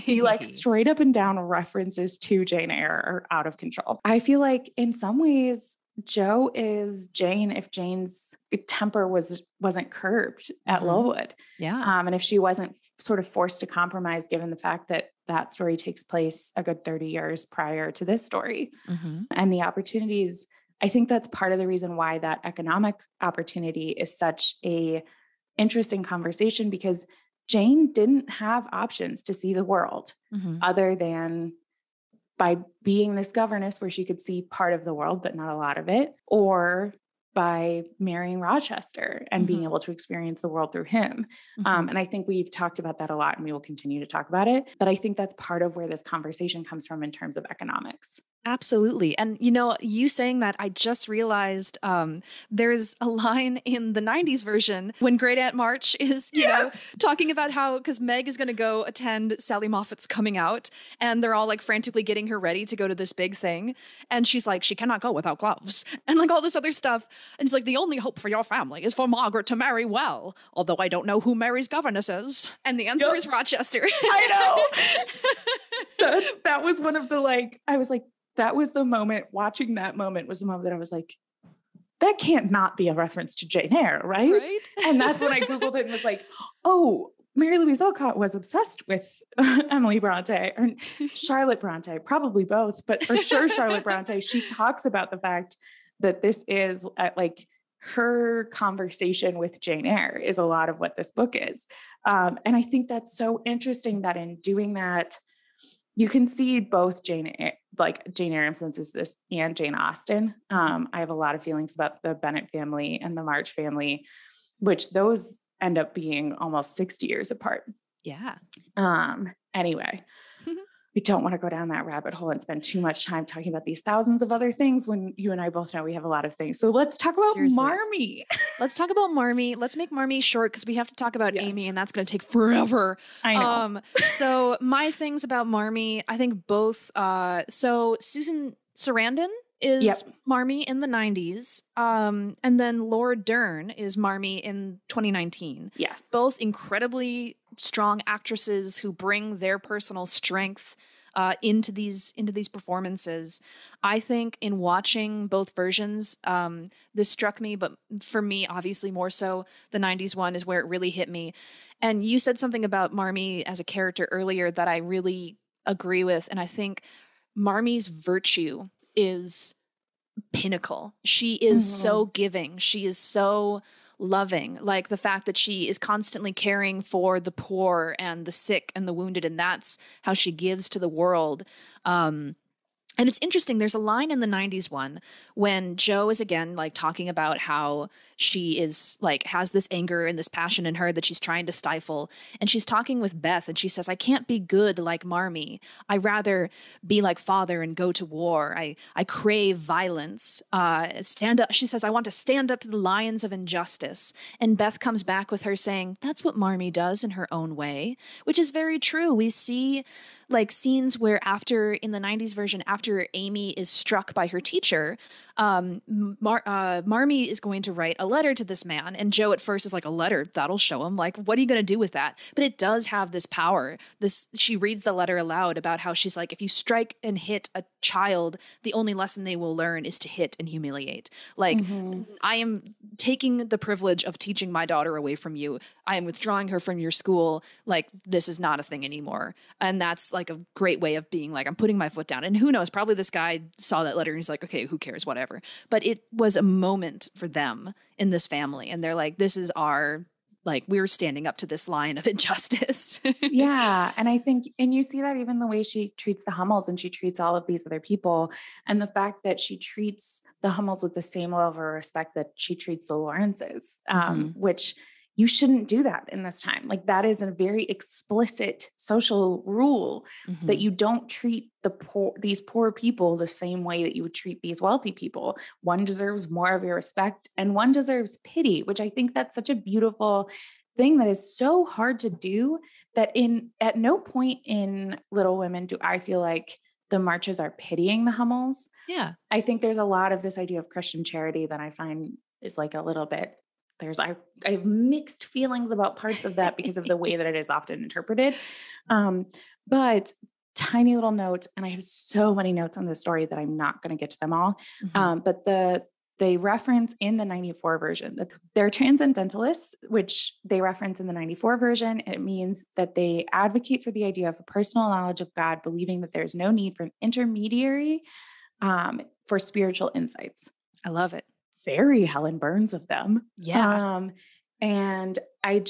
The like straight up and down references to Jane Eyre are out of control. I feel like in some ways, Jo is Jane if Jane's temper wasn't curbed at Lowood. Yeah. And if she wasn't sort of forced to compromise, given the fact that that story takes place a good 30 years prior to this story. And the opportunities, I think that's part of the reason why that economic opportunity is such a interesting conversation, because Jane didn't have options to see the world other than by being this governess where she could see part of the world, but not a lot of it, or by marrying Rochester and being able to experience the world through him. And I think we've talked about that a lot, and we will continue to talk about it. But I think that's part of where this conversation comes from in terms of economics. Absolutely. And, you know, you saying that, I just realized there's a line in the 90s version when Great Aunt March is, you know, talking about how, because Meg is going to go attend Sally Moffat's coming out, and they're all like frantically getting her ready to go to this big thing. And she's like, she cannot go without gloves and like all this other stuff. And it's like, the only hope for your family is for Margaret to marry well, although I don't know who Mary's governess is. And the answer is Rochester. I know. That was one of the, like, I was like, that was the moment, watching that moment was the moment that I was like, that can't not be a reference to Jane Eyre, right? And that's when I Googled it and was like, oh, Mary Louise Alcott was obsessed with Emily Bronte or Charlotte Bronte, probably both, but for sure Charlotte Bronte. She talks about the fact that this is like her conversation with Jane Eyre is a lot of what this book is. And I think that's so interesting that in doing that, you can see both Jane Eyre influences this and Jane Austen. I have a lot of feelings about the Bennet family and the March family, which those end up being almost 60 years apart. Yeah. Anyway, we don't want to go down that rabbit hole and spend too much time talking about these thousands of other things when you and I both know we have a lot of things. So let's talk about Marmee. Let's talk about Marmee. Let's make Marmee short because we have to talk about Amy, and that's going to take forever. I know. So my things about Marmee, I think both. So Susan Sarandon is Marmee in the 90s. And then Laura Dern is Marmee in 2019. Yes. Both incredibly strong actresses who bring their personal strength into these performances. I think in watching both versions, this struck me, but for me, obviously more so the 90s one is where it really hit me. And you said something about Marmee as a character earlier that I really agree with. And I think Marmee's virtue is pinnacle. She is so giving. She is so loving. Like the fact that she is constantly caring for the poor and the sick and the wounded, and that's how she gives to the world. And it's interesting, there's a line in the 90s one when Jo is again like talking about how she is like has this anger and this passion in her that she's trying to stifle. And she's talking with Beth and she says, I can't be good like Marmee. I rather be like father and go to war. I crave violence. Stand up. She says, I want to stand up to the lions of injustice. And Beth comes back with her saying, that's what Marmee does in her own way, which is very true. We see like scenes where after in the 90s version, after Amy is struck by her teacher, Marmee is going to write a letter to this man. And Joe at first is like, a letter, that'll show him. Like, what are you going to do with that? But it does have this power. She reads the letter aloud about how she's like, if you strike and hit a child, the only lesson they will learn is to hit and humiliate. Like, I am taking the privilege of teaching my daughter away from you. I am withdrawing her from your school. Like, this is not a thing anymore. And that's like a great way of being like, I'm putting my foot down. And who knows, probably this guy saw that letter and he's like, okay, who cares, whatever. But it was a moment for them in this family. And they're like, this is our, like, we're standing up to this line of injustice. Yeah. And I think, and you see that even the way she treats the Hummels and she treats all of these other people, and the fact that she treats the Hummels with the same level of respect that she treats the Lawrences, which you shouldn't do that in this time. Like, that is a very explicit social rule that you don't treat these poor people the same way that you would treat these wealthy people. One deserves more of your respect and one deserves pity, which I think that's such a beautiful thing that is so hard to do, that at no point in Little Women do I feel like the Marches are pitying the Hummels. Yeah. I think there's a lot of this idea of Christian charity that I find is like a little bit, I have mixed feelings about parts of that because of the way that it is often interpreted. But tiny little note, and I have so many notes on this story that I'm not going to get to them all. But they reference in the 94 version that they're transcendentalists, which they reference in the 94 version. It means that they advocate for the idea of a personal knowledge of God, believing that there's no need for an intermediary for spiritual insights. I love it. Very Helen Burns of them. Yeah. And I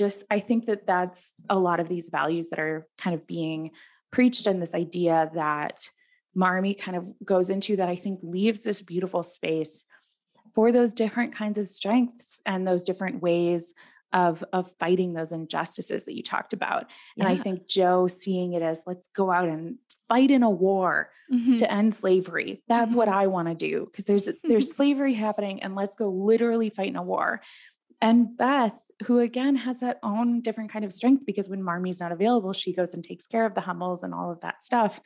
think that that's a lot of these values that are kind of being preached, and this idea that Marmee kind of goes into, that I think leaves this beautiful space for those different kinds of strengths and those different ways of fighting those injustices that you talked about. And I think Joe seeing it as, let's go out and fight in a war to end slavery. That's what I want to do, because there's slavery happening, and let's go literally fight in a war. And Beth, who again has that own different kind of strength, because when Marmee's not available, she goes and takes care of the Hummels and all of that stuff.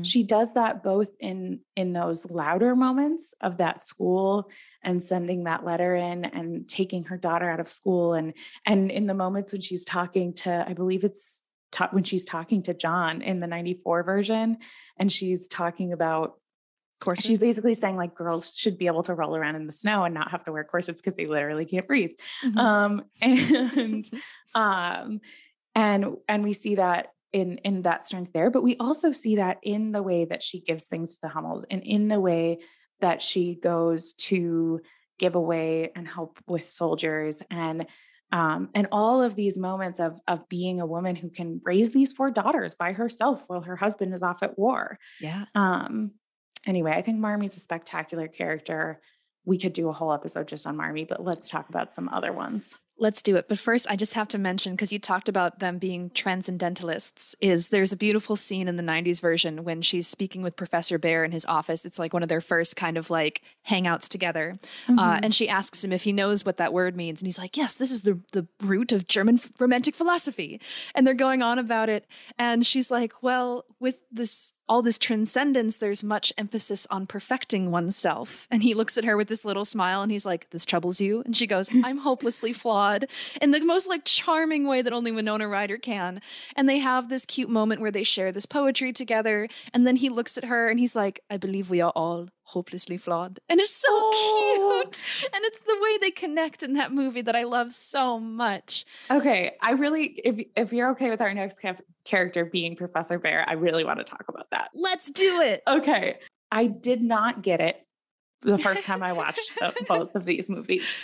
She does that both in those louder moments of that school and sending that letter in and taking her daughter out of school. And in the moments when she's talking to, I believe it's when she's talking to John in the 94 version, and she's talking about corsets. She's basically saying like girls should be able to roll around in the snow and not have to wear corsets because they literally can't breathe. And we see that in that strength there, but we also see that in the way that she gives things to the Hummels, and in the way that she goes to give away and help with soldiers, and all of these moments of being a woman who can raise these 4 daughters by herself while her husband is off at war. Yeah. Anyway, I think Marmee's a spectacular character. We could do a whole episode just on Marmee, but let's talk about some other ones. Let's do it. But first, I just have to mention, because you talked about them being transcendentalists, there's a beautiful scene in the 90s version when she's speaking with Professor Bear in his office. It's like one of their first kind of like hangouts together. And she asks him if he knows what that word means. And he's like, yes, this is the root of German romantic philosophy. And they're going on about it. And she's like, well, with all this transcendence, there's much emphasis on perfecting oneself. And he looks at her with this little smile and he's like, this troubles you? And she goes, I'm hopelessly flawed, in the most like charming way that only Winona Ryder can. And they have this cute moment where they share this poetry together. And then he looks at her and he's like, I believe we are all hopelessly flawed. And it's so cute. And it's the way they connect in that movie that I love so much. Okay. I really, if you're okay with our next character being Professor Bear, I really want to talk about that. Let's do it. Okay. I did not get it the first time I watched both of these movies.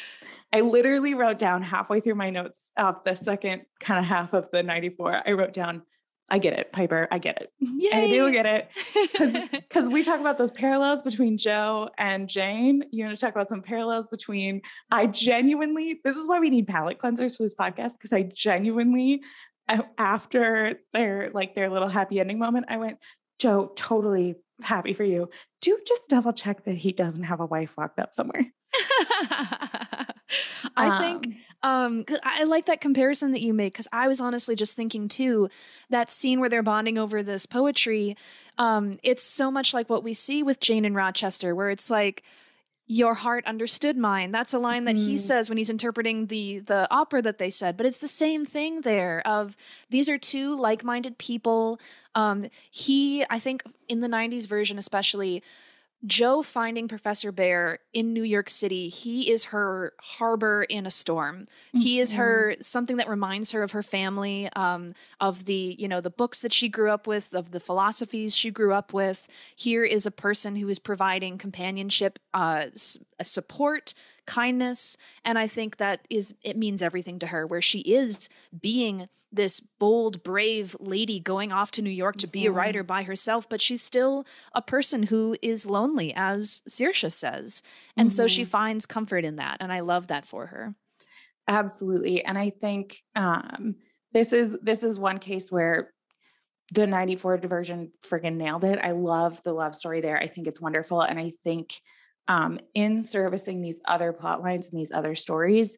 I literally wrote down halfway through my notes of the second kind of half of the 94, I wrote down, I get it, Piper. I get it. Yay. I do get it. Because we talk about those parallels between Joe and Jane. You're going to talk about some parallels between, this is why we need palate cleansers for this podcast. Because I genuinely, after their little happy ending moment, I went, Joe, totally happy for you. Do just double check that he doesn't have a wife locked up somewhere. I think, Um, 'cause I like that comparison that you make, because I was honestly just thinking too, that scene where they're bonding over this poetry, it's so much like what we see with Jane and Rochester, where it's like, your heart understood mine. That's a line that he mhm, says when he's interpreting the opera that they said. But it's the same thing there of these are two like-minded people. I think in the 90s version especially, Joe finding Professor Bear in New York City, he is her harbor in a storm. He is mhm, her something that reminds her of her family, of the, the books that she grew up with, of the philosophies she grew up with. Here is a person who is providing companionship, a support, kindness, and I think it means everything to her, where she is being this bold, brave lady going off to New York to be a mhm. writer by herself, but she's still a person who is lonely, as Saoirse says. And so she Mhm. finds comfort in that. And I love that for her. Absolutely. And I think this is one case where the 94 version friggin' nailed it. I love the love story there. I think it's wonderful. And I think in servicing these other plot lines and these other stories,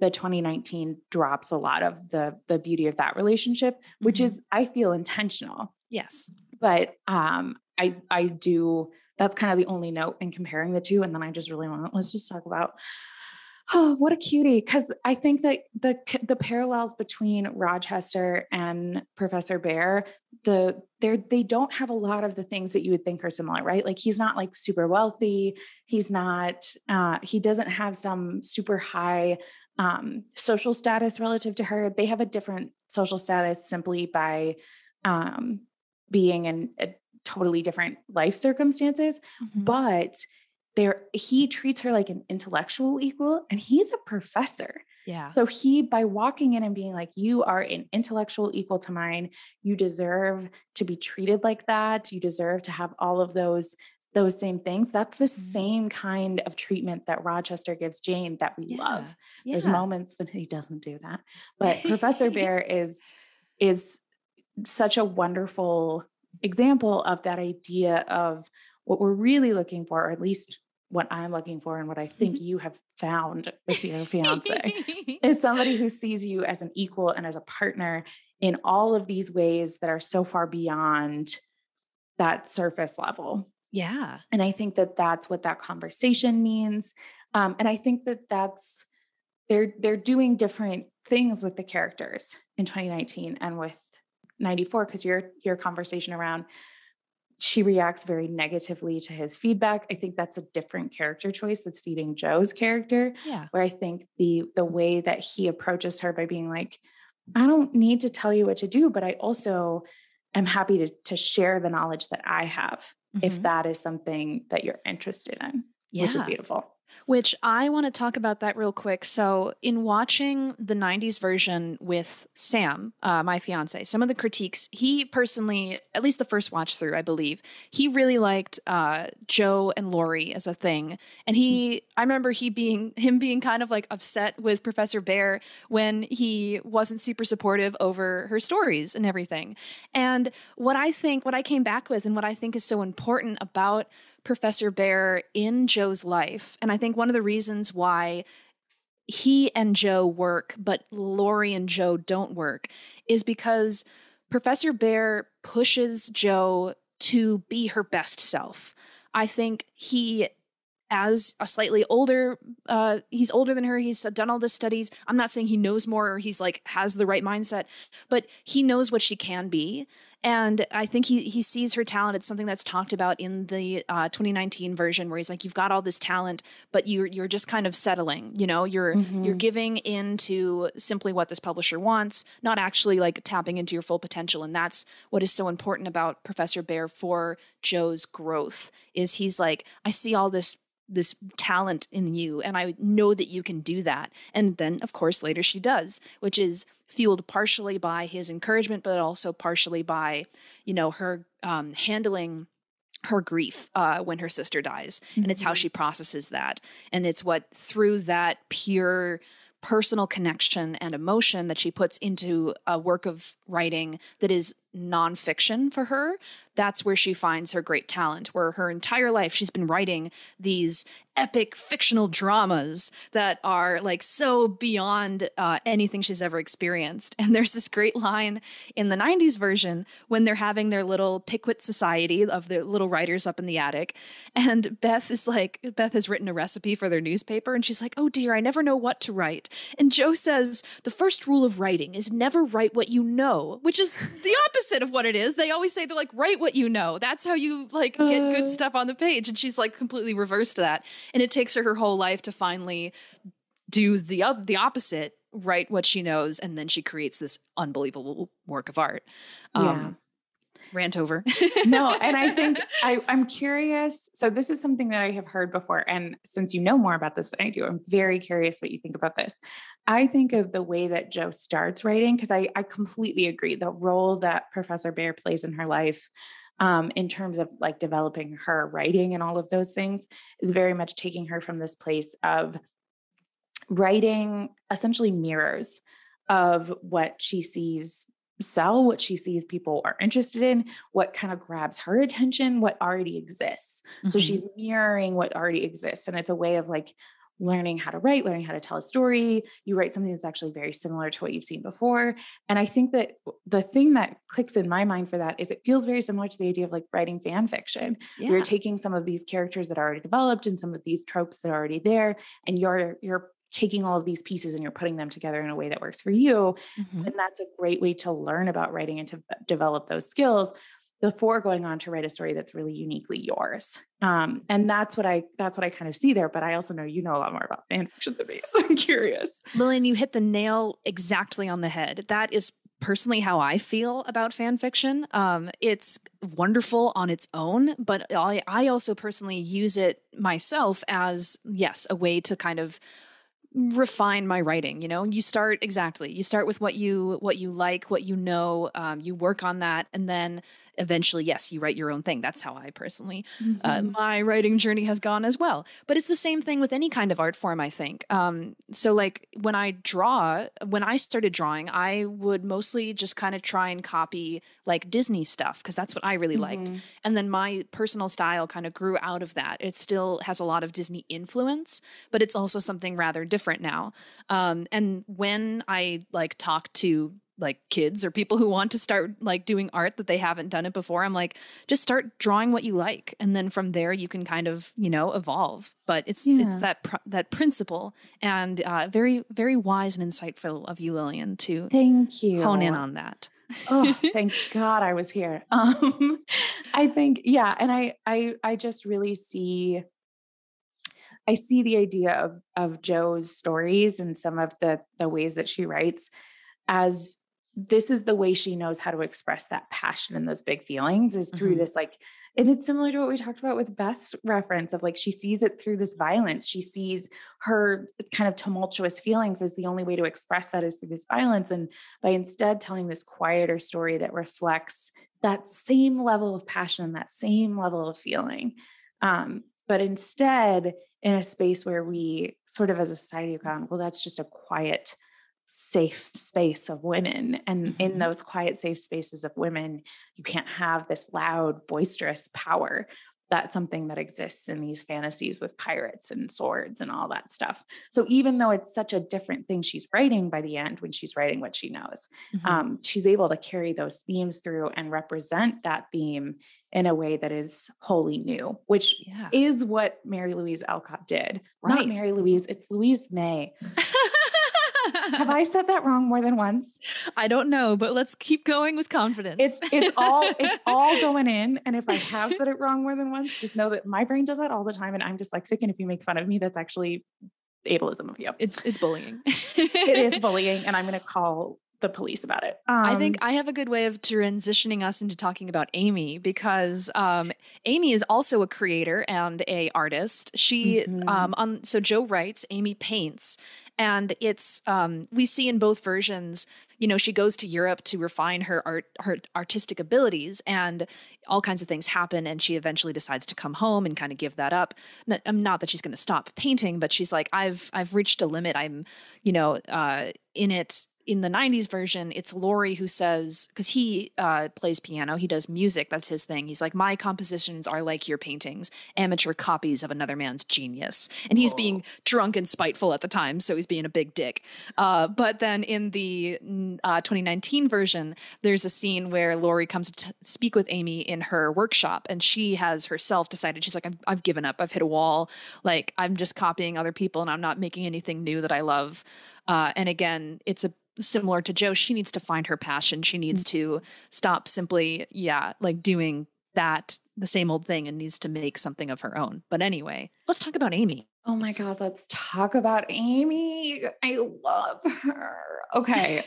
the 2019 drops a lot of the beauty of that relationship, which Mhm. is, I feel, intentional. Yes. But I do, that's kind of the only note in comparing the two. And then I just really want, let's just talk about, oh, what a cutie. Cause I think that the parallels between Rochester and Professor Bear, they don't have a lot of the things that you would think are similar, right? Like he's not like super wealthy. He's not, he doesn't have some super high social status relative to her. They have a different social status simply by um, being in a totally different life circumstances. Mhm. But he treats her like an intellectual equal, and he's a professor. Yeah. So he, by walking in and being like, you are an intellectual equal to mine, you deserve to be treated like that, you deserve to have all of those same things. That's the Mhm. same kind of treatment that Rochester gives Jane that we Yeah. love. There's Yeah. moments that he doesn't do that, but Professor Bear is such a wonderful example of that idea of what we're really looking for, or at least what I'm looking for, and what I think you have found with your fiance, is somebody who sees you as an equal and as a partner in all of these ways that are so far beyond that surface level. Yeah. And I think that that's what that conversation means. And I think that that's they're doing different things with the characters in 2019 and with 94, because your conversation around she reacts very negatively to his feedback. I think that's a different character choice that's feeding Joe's character, Yeah. where I think the way that he approaches her by being like, I don't need to tell you what to do, but I also am happy to share the knowledge that I have if Mhm. that is something that you're interested in, which is Yeah. beautiful. Which I want to talk about that real quick. So, in watching the 90s version with Sam, my fiance, some of the critiques, he personally, at least the first watch through, I believe, he really liked Joe and Lori as a thing. And I remember him being kind of like upset with Professor Bear when he wasn't super supportive over her stories and everything. And what I came back with and what I think is so important about Professor Bear in Joe's life. And I think one of the reasons why he and Joe work, but Lori and Joe don't work, is because Professor Bear pushes Joe to be her best self. I think as a slightly older, he's older than her. He's done all the studies. I'm not saying he knows more or he's like has the right mindset, but he knows what she can be. And I think he sees her talent. It's something that's talked about in the 2019 version, where he's like, "You've got all this talent, but you're just kind of settling. You're Mhm. giving into simply what this publisher wants, not actually like tapping into your full potential." And that's what is so important about Professor Bear for Joe's growth. Is he's like, "I see all this talent in you, and I know that you can do that." And then, of course, later she does, which is fueled partially by his encouragement, but also partially by, her handling her grief when her sister dies. And it's how Mhm. she processes that. And it's what, through that pure personal connection and emotion that she puts into a work of writing that is nonfiction for her, that's where she finds her great talent, where her entire life she's been writing these epic fictional dramas that are like so beyond anything she's ever experienced. And there's this great line in the 90s version when they're having their little Pickwick Society of the little writers up in the attic. And Beth has written a recipe for their newspaper. And she's like, oh dear, I never know what to write. And Joe says, the first rule of writing is never write what you know, which is the opposite of what it is. They always say, they're like, write what you know. That's how you like get good stuff on the page. And she's like completely reversed to that. And it takes her whole life to finally do the opposite, write what she knows, and then she creates this unbelievable work of art. Rant over. No, and I think I'm curious. So this is something that I have heard before. And since you know more about this than I do, I'm very curious what you think about this. I think of the way that Jo starts writing, because I completely agree. The role that Professor Bear plays in her life, in terms of like developing her writing and all of those things, is very much taking her from this place of writing essentially mirrors of what she sees sell, what she sees people are interested in, what kind of grabs her attention, what already exists. Mm-hmm. So she's mirroring what already exists. And it's a way of like learning how to write, learning how to tell a story. You write something that's actually very similar to what you've seen before. And I think that the thing that clicks in my mind for that is it feels very similar to the idea of like writing fan fiction. Yeah. You're taking some of these characters that are already developed and some of these tropes that are already there, and you're taking all of these pieces and you're putting them together in a way that works for you. Mm-hmm. And that's a great way to learn about writing and to develop those skills before going on to write a story that's really uniquely yours. And that's what I kind of see there. But I also know you know a lot more about fan fiction than me, so I'm curious. Lillian, you hit the nail exactly on the head. That is personally how I feel about fan fiction. It's wonderful on its own, but I also personally use it myself as, yes, a way to kind of refine my writing. You know, you start with what you like, what you know, you work on that, and then eventually, yes, you write your own thing. That's how I personally, my writing journey has gone as well. But it's the same thing with any kind of art form, I think. So like when I started drawing, I would mostly just kind of try and copy like Disney stuff, because that's what I really liked. And then my personal style kind of grew out of that. It still has a lot of Disney influence, but it's also something rather different now. And when I like talk to like kids or people who want to start like doing art that they haven't done it before, I'm like, just start drawing what you like. And then from there you can kind of, you know, evolve. But it's that principle, and very, very wise and insightful of you, Lillian, to thank you hone in on that. Oh, thank God I was here. I think, yeah. And I just really see the idea of Jo's stories and some of the ways that she writes as this is the way she knows how to express that passion and those big feelings, is through this, like, and it's similar to what we talked about with Beth's reference of like, she sees it through this violence. She sees her kind of tumultuous feelings as the only way to express that is through this violence. And by instead telling this quieter story that reflects that same level of passion, that same level of feeling. But instead in a space where we sort of as a society have gone, well, that's just a quiet, safe space of women. And in those quiet, safe spaces of women, you can't have this loud, boisterous power. That's something that exists in these fantasies with pirates and swords and all that stuff. So even though it's such a different thing she's writing by the end, when she's writing what she knows, she's able to carry those themes through and represent that theme in a way that is wholly new, which is what Mary Louise Alcott did. Right. Not Mary Louise, it's Louise May. Have I said that wrong more than once? I don't know, but let's keep going with confidence. It's all going in. And if I have said it wrong more than once, just know that my brain does that all the time. And I'm dyslexic. And if you make fun of me, that's actually ableism of you. It's bullying. It is bullying. And I'm going to call the police about it. I think I have a good way of transitioning us into talking about Amy, because Amy is also a creator and a artist. She so Jo writes, Amy paints. And it's, we see in both versions, you know, she goes to Europe to refine her artistic abilities, and all kinds of things happen. And she eventually decides to come home and kind of give that up. Not that she's going to stop painting, but she's like, I've reached a limit. I'm, you know, in it in the 90s version, it's Laurie who says, because he plays piano, he does music, that's his thing. He's like, my compositions are like your paintings, amateur copies of another man's genius. And he's being drunk and spiteful at the time, so he's being a big dick. But then in the 2019 version, there's a scene where Laurie comes to speak with Amy in her workshop, and she has herself decided, she's like, I've given up, I've hit a wall, like I'm just copying other people and I'm not making anything new that I love. And again, it's similar to Joe. She needs to find her passion. She needs to stop simply, like doing the same old thing, and needs to make something of her own. But anyway, let's talk about Amy. Oh my God, let's talk about Amy. I love her. Okay,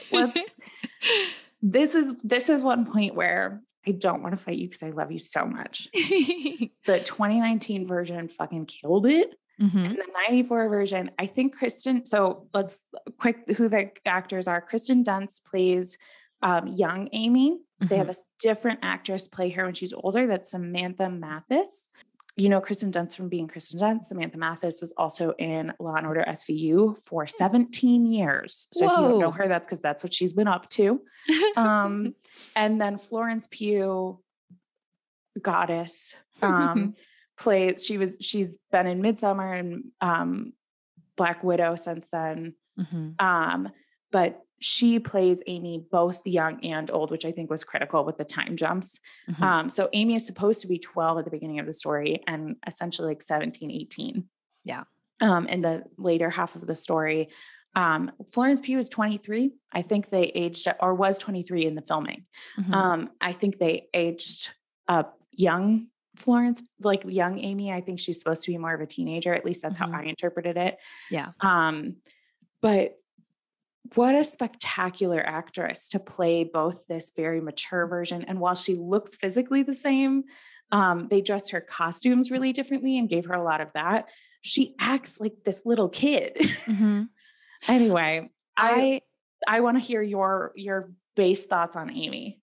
this is one point where I don't want to fight you because I love you so much. The 2019 version fucking killed it. Mm-hmm. And the 94 version, I think so let's quick who the actors are. Kristen Dunst plays young Amy. Mm-hmm. They have a different actress play her when she's older. That's Samantha Mathis. You know Kristen Dunst from being Kristen Dunst. Samantha Mathis was also in Law and Order SVU for 17 years. So if you don't know her, that's because that's what she's been up to. And then Florence Pugh, goddess, she's been in Midsummer and Black Widow since then. Mm-hmm. But she plays Amy both young and old, which I think was critical with the time jumps. Mm-hmm. So Amy is supposed to be 12 at the beginning of the story and essentially like 17, 18. Yeah. In the later half of the story. Florence Pugh is 23. I think they aged, or was 23 in the filming. Mm-hmm. I think they aged up young Florence, like young Amy. I think she's supposed to be more of a teenager. At least that's how I interpreted it. Yeah. But what a spectacular actress to play both this very mature version. And while she looks physically the same, they dressed her costumes really differently and gave her a lot of that. She acts like this little kid. Mm-hmm. Anyway, I want to hear your base thoughts on Amy.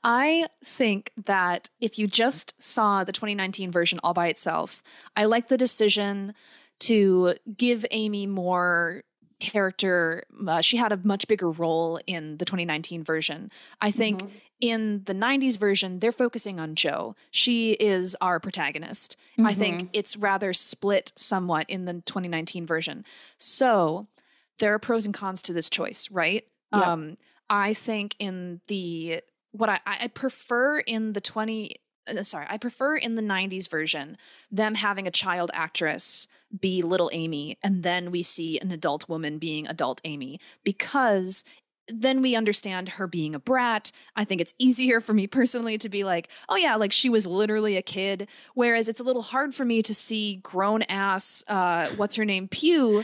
I think that if you just saw the 2019 version all by itself, I like the decision to give Amy more character. She had a much bigger role in the 2019 version. I think in the 90s version, they're focusing on Jo. She is our protagonist. I think it's rather split somewhat in the 2019 version. So there are pros and cons to this choice, right? Yep. I think in I prefer in the I prefer in the 90s version, them having a child actress be little Amy, and then we see an adult woman being adult Amy, because then we understand her being a brat. I think it's easier for me personally to be like, oh yeah, like she was literally a kid. Whereas it's a little hard for me to see grown ass, what's her name, Pugh,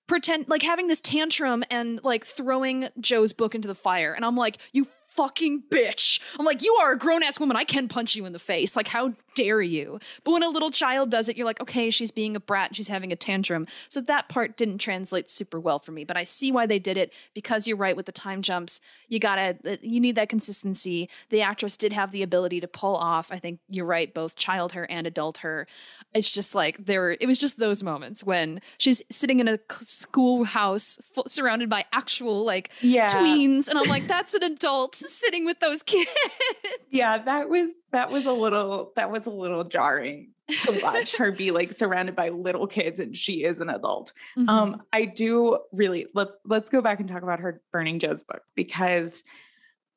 pretend like having this tantrum and like throwing Joe's book into the fire. And I'm like, you fucking bitch. I'm like, you are a grown ass woman. I can punch you in the face. Like, how dare you? But when a little child does it, you're like, okay, she's being a brat and she's having a tantrum. So that part didn't translate super well for me, but I see why they did it, because you're right with the time jumps. You need that consistency. The actress did have the ability to pull off, I think you're right, both child her and adult her. It's just like it was just those moments when she's sitting in a schoolhouse surrounded by actual tweens. And I'm like, that's an adult sitting with those kids. Yeah, that was a little jarring to watch her be like surrounded by little kids and she is an adult. I do really, let's go back and talk about her burning Joe's book, because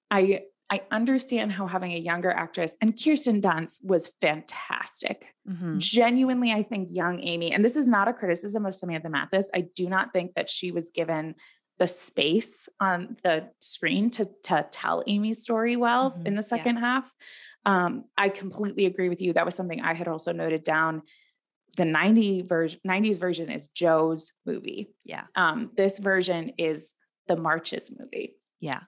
I understand how having a younger actress, and Kirsten Dunst was fantastic. Genuinely, I think young Amy, and this is not a criticism of Samantha Mathis, I do not think that she was given the space on the screen to tell Amy's story well in the second half. I completely agree with you. That was something I had also noted down. The 90s version is Joe's movie. Yeah. This version is the March's movie. Yeah.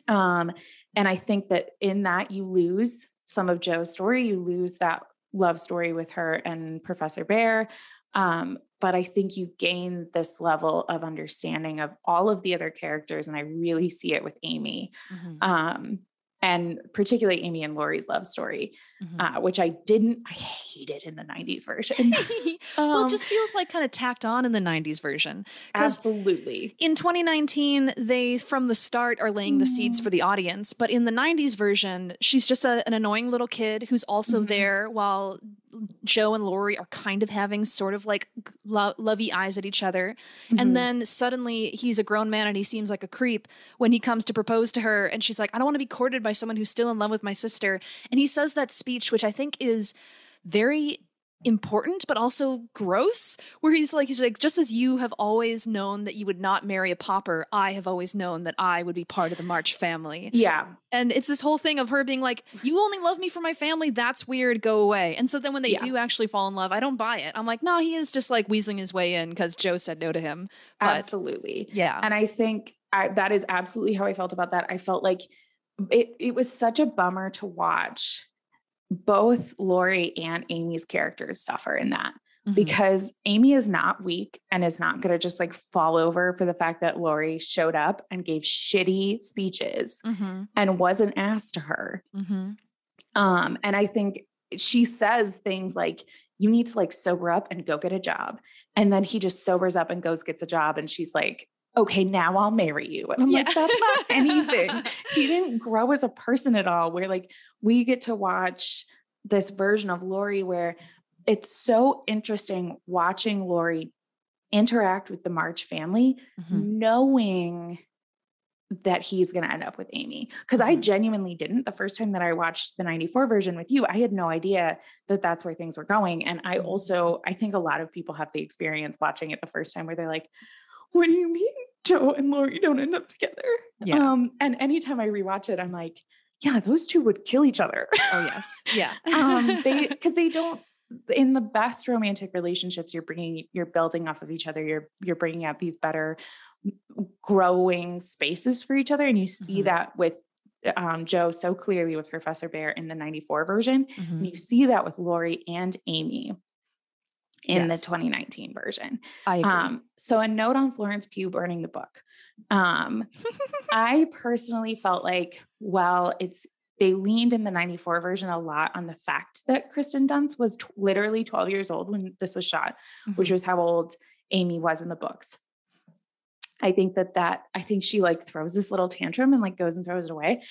And I think that in that you lose some of Joe's story. You lose that love story with her and Professor Bear. But I think you gain this level of understanding of all of the other characters. And I really see it with Amy. and particularly Amy and Laurie's love story, which I hated in the 90s version. Well, it just feels like kind of tacked on in the 90s version. Absolutely. In 2019, they, from the start, are laying the seeds for the audience. But in the 90s version, she's just an annoying little kid who's also there while Joe and Laurie are kind of having sort of like lovey eyes at each other. And then suddenly he's a grown man and he seems like a creep when he comes to propose to her. And she's like, I don't want to be courted by someone who's still in love with my sister. And he says that speech, which I think is very important, but also gross, where he's like, just as you have always known that you would not marry a pauper, I have always known that I would be part of the March family. Yeah. And it's this whole thing of her being like, you only love me for my family. That's weird. Go away. And so then when they do actually fall in love, I don't buy it. I'm like, no, he is just like weaseling his way in because Joe said no to him. But, absolutely. Yeah. And I think that is absolutely how I felt about that. I felt like it was such a bummer to watch both Laurie and Amy's characters suffer in that, because Amy is not weak and is not going to just like fall over for the fact that Laurie showed up and gave shitty speeches and wasn't asked to her. And I think she says things like, you need to like sober up and go get a job. And then he just sobers up and gets a job. And she's like, okay, now I'll marry you. And I'm like, that's not anything. He didn't grow as a person at all. Where like we get to watch this version of Laurie where it's so interesting watching Laurie interact with the March family, knowing that he's going to end up with Amy. Because I genuinely didn't. The first time that I watched the 94 version with you, I had no idea that that's where things were going. And I think a lot of people have the experience watching it the first time where they're like, what do you mean Joe and Laurie don't end up together? Yeah. And anytime I rewatch it, I'm like, yeah, those two would kill each other. Oh yes. Yeah. Because they don't, in the best romantic relationships, you're building off of each other. You're bringing out these better growing spaces for each other. And you see that with Joe so clearly with Professor Bear in the 94 version. And you see that with Laurie and Amy in the 2019 version. I agree. So a note on Florence Pugh burning the book. I personally felt like, they leaned in the 94 version a lot on the fact that Kristen Dunst was literally 12 years old when this was shot, which was how old Amy was in the books. I think I think she like throws this little tantrum and like goes and throws it away.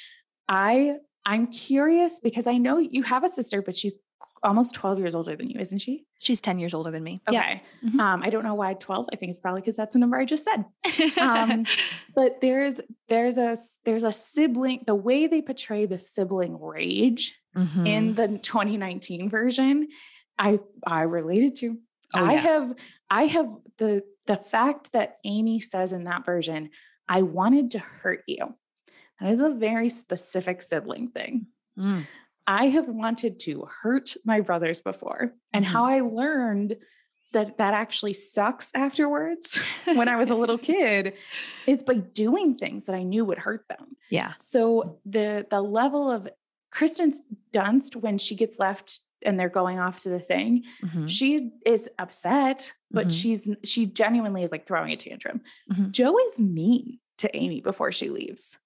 I'm curious because I know you have a sister, but she's almost 12 years older than you, isn't she? She's 10 years older than me. Okay. Yeah. I don't know why 12. I think it's probably because that's the number I just said. But there's a sibling, the way they portray the sibling rage in the 2019 version, I related to. I have the fact that Amy says in that version, I wanted to hurt you. That is a very specific sibling thing. I have wanted to hurt my brothers before. And how I learned that actually sucks afterwards when I was a little kid is by doing things that I knew would hurt them. Yeah. So the level of Kristen Dunst, when she gets left and they're going off to the thing, she is upset, but she genuinely is like throwing a tantrum. Joe is mean to Amy before she leaves.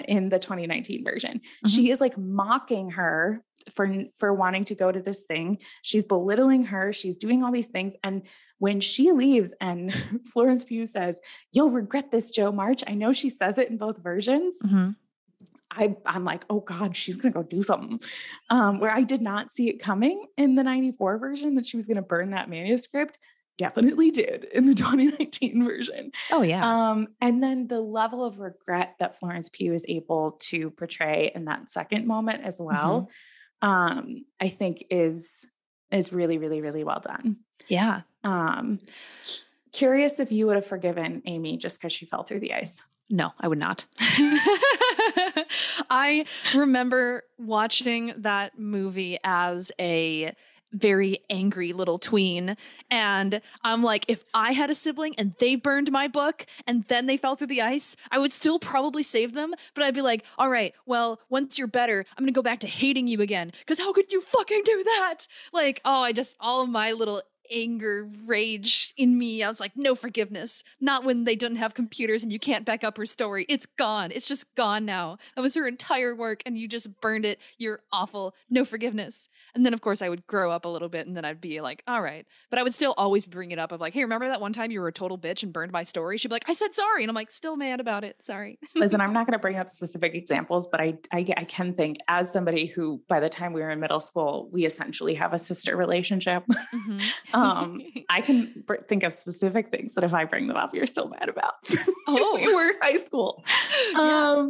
In the 2019 version, she is like mocking her for wanting to go to this thing. She's belittling her. She's doing all these things. And when she leaves and Florence Pugh says, you'll regret this, Joe March. I know she says it in both versions. I'm like, oh God, she's going to go do something. Where I did not see it coming in the 94 version that she was going to burn that manuscript. Definitely did in the 2019 version. Oh yeah. And then the level of regret that Florence Pugh is able to portray in that second moment as well, I think is really, really, really well done. Yeah. Curious if you would have forgiven Amy just because she fell through the ice. No, I would not. I remember watching that movie as a very angry little tween. And I'm like, if I had a sibling and they burned my book and then they fell through the ice, I would still probably save them. But I'd be like, all right, well, once you're better, I'm going to go back to hating you again. Because how could you fucking do that? Like, all of my little anger, rage in me. I was like, no forgiveness. Not when they didn't have computers and you can't back up her story. It's gone. It's just gone now. That was her entire work and you just burned it. You're awful. No forgiveness. And then, of course, I would grow up a little bit and then I'd be like, all right. But I would still always bring it up of like, hey, remember that one time you were a total bitch and burned my story? She'd be like, I said sorry. And I'm like, still mad about it. Sorry. Listen, I'm not going to bring up specific examples, but I can think as somebody who, by the time we were in middle school, we essentially have a sister relationship. I can think of specific things that if I bring them up, you're still mad about. Oh, we were in high school. Yeah.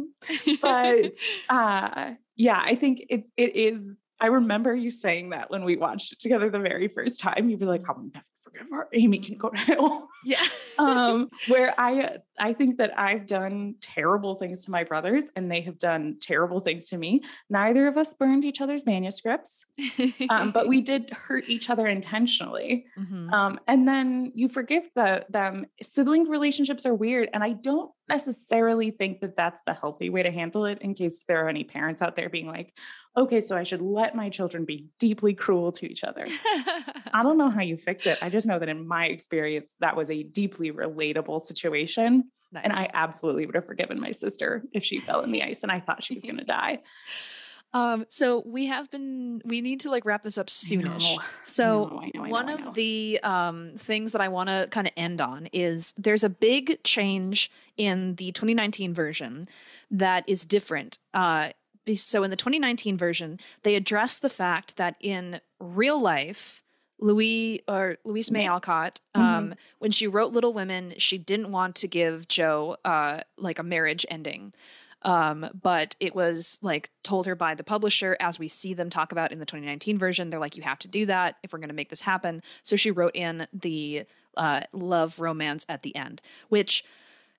Yeah, I think it is. I remember you saying that when we watched it together the very first time. You'd be like, "I'll never forgive her. Amy can go to hell." Yeah. Where I think that I've done terrible things to my brothers and they have done terrible things to me. Neither of us burned each other's manuscripts, but we did hurt each other intentionally. And then you forgive them. Sibling relationships are weird. And I don't necessarily think that that's the healthy way to handle it, in case there are any parents out there being like, okay, so I should let my children be deeply cruel to each other. I don't know how you fix it. I just know that in my experience, that was a deeply relatable situation. Nice. And I absolutely would have forgiven my sister if she fell in the ice and I thought she was going to die. So we need to like wrap this up soonish. I know. One of the things that I want to kind of end on is there's a big change in the 2019 version that is different. So in the 2019 version, they address the fact that in real life, Louise May Alcott, when she wrote Little Women, she didn't want to give Jo like a marriage ending. But it was like told her by the publisher, as we see them talk about in the 2019 version. They're like, you have to do that if we're going to make this happen. So she wrote in the love romance at the end, which,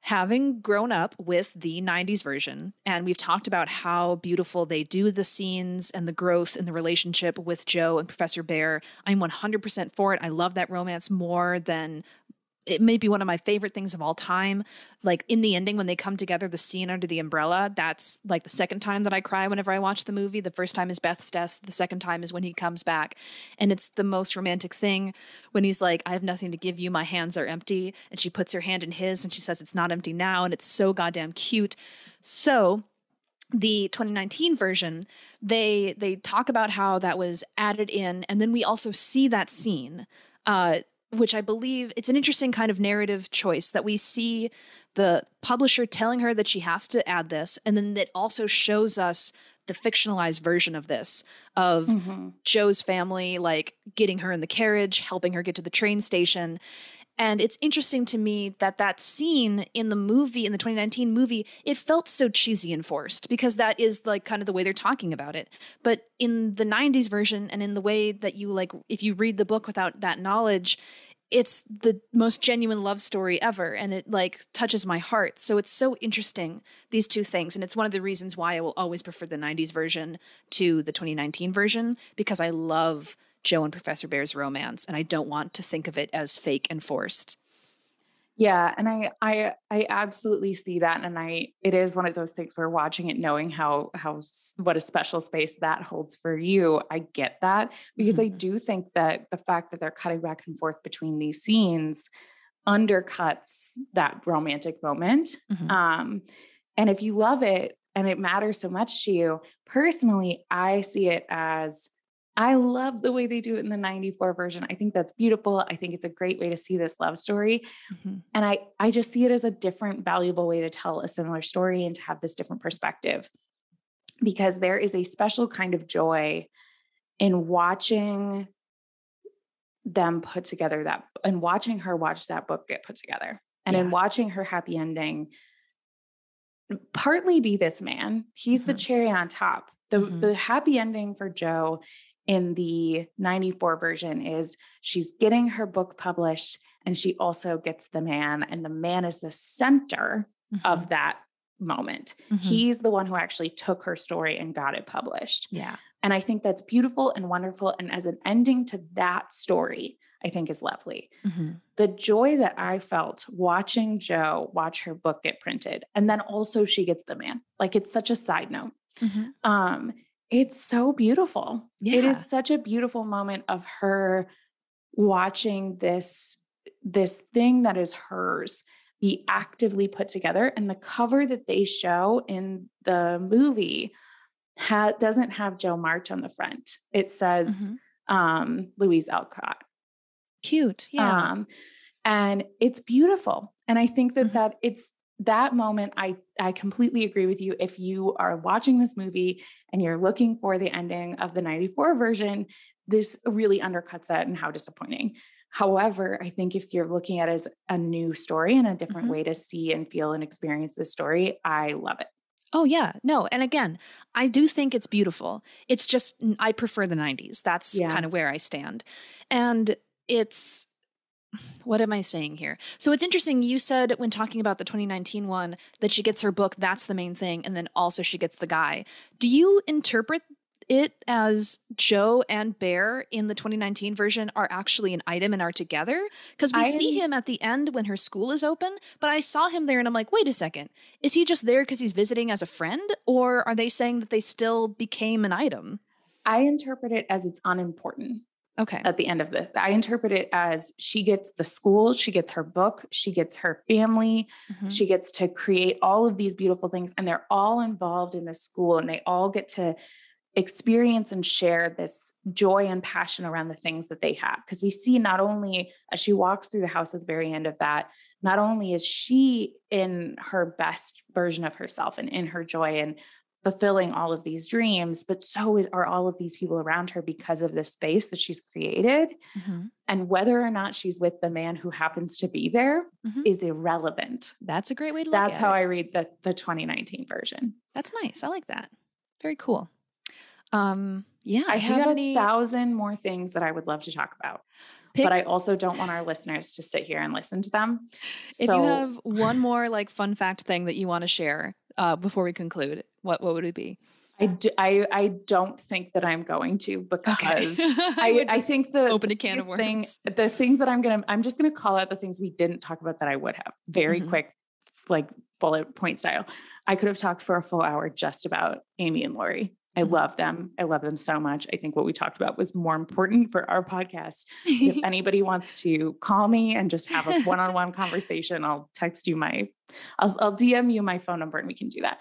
having grown up with the 90s version, and we've talked about how beautiful they do the scenes and the growth in the relationship with Jo and Professor Bear, I'm 100% for it. I love that romance more than... It may be one of my favorite things of all time. Like in the ending, when they come together, the scene under the umbrella, that's like the second time that I cry whenever I watch the movie. The first time is Beth's death. The second time is when he comes back. And it's the most romantic thing when he's like, I have nothing to give you. My hands are empty. And she puts her hand in his and she says, it's not empty now. And it's so goddamn cute. So the 2019 version, they talk about how that was added in. And then we also see that scene, which I believe it's an interesting kind of narrative choice that we see the publisher telling her that she has to add this. And then it also shows us the fictionalized version of this, of Jo's family, like getting her in the carriage, helping her get to the train station. And it's interesting to me that that scene in the movie, in the 2019 movie, it felt so cheesy and forced because that is like kind of the way they're talking about it. But in the 90s version and in the way that you like, if you read the book without that knowledge, it's the most genuine love story ever. And it like touches my heart. So it's so interesting, these two things. And it's one of the reasons why I will always prefer the 90s version to the 2019 version, because I love Jo and Professor Bear's romance, and I don't want to think of it as fake and forced. Yeah, and I absolutely see that, and it is one of those things where watching it, knowing how what a special space that holds for you, I get that, because I do think that the fact that they're cutting back and forth between these scenes undercuts that romantic moment. And if you love it and it matters so much to you, personally, I see it as, I love the way they do it in the 94 version. I think that's beautiful. I think it's a great way to see this love story. And I just see it as a different, valuable way to tell a similar story and to have this different perspective, because there is a special kind of joy in watching them put together that, and watching her watch that book get put together, and in watching her happy ending partly be this man. He's the cherry on top. The happy ending for Jo in the 94 version is she's getting her book published and she also gets the man, and the man is the center of that moment. He's the one who actually took her story and got it published. Yeah. And I think that's beautiful and wonderful. And as an ending to that story, I think is lovely. The joy that I felt watching Jo watch her book get printed, and then also she gets the man, like it's such a side note. It's so beautiful. Yeah. It is such a beautiful moment of her watching this thing that is hers be actively put together. And the cover that they show in the movie doesn't have Joe March on the front. It says Mhm. Louise Alcott. Cute. Yeah. And it's beautiful. And I think that Mhm. it's that moment. I completely agree with you. If you are watching this movie and you're looking for the ending of the 94 version, this really undercuts that and how disappointing. However, I think if you're looking at it as a new story and a different Mhm. way to see and feel and experience this story, I love it. Oh yeah, no, and again, I do think it's beautiful. It's just I prefer the 90s. That's Yeah. kind of where I stand. And it's what am I saying here? So it's interesting. You said when talking about the 2019 one that she gets her book, that's the main thing, and then also she gets the guy. Do you interpret it as Joe and Bear in the 2019 version are actually an item and are together? Because we I see am him at the end when her school is open, but I saw him there and I'm like, wait a second. Is he just there because he's visiting as a friend? Or are they saying that they still became an item? I interpret it as it's unimportant. Okay. At the end of this, I interpret it as she gets the school, she gets her book, she gets her family, Mm-hmm. she gets to create all of these beautiful things, and they're all involved in this school, and they all get to experience and share this joy and passion around the things that they have. Because we see not only as she walks through the house at the very end of that, not only is she in her best version of herself and in her joy and fulfilling all of these dreams, but are all of these people around her because of this space that she's created. Mm-hmm. And whether or not she's with the man who happens to be there Mm-hmm. is irrelevant. That's a great way to look That's at how it. I read the 2019 version. That's nice. I like that. Very cool. I Yeah. Do you have have a any thousand more things that I would love to talk about, but I pick also don't want our listeners to sit here and listen to them. if you So have one more like fun fact thing that you want to share before we conclude? What would it be? I don't think that I'm going to, Okay. because I would I just think open the a can of biggest thing, worms. the things that I'm just gonna call out the things we didn't talk about that I would have very Hmm. quick, like bullet point style. I could have talked for a full hour just about Amy and Lori. I Hmm. love them. I love them so much. I think what we talked about was more important for our podcast. But if anybody wants to call me and just have a one-on-one conversation, I'll text you I'll DM you my phone number and we can do that.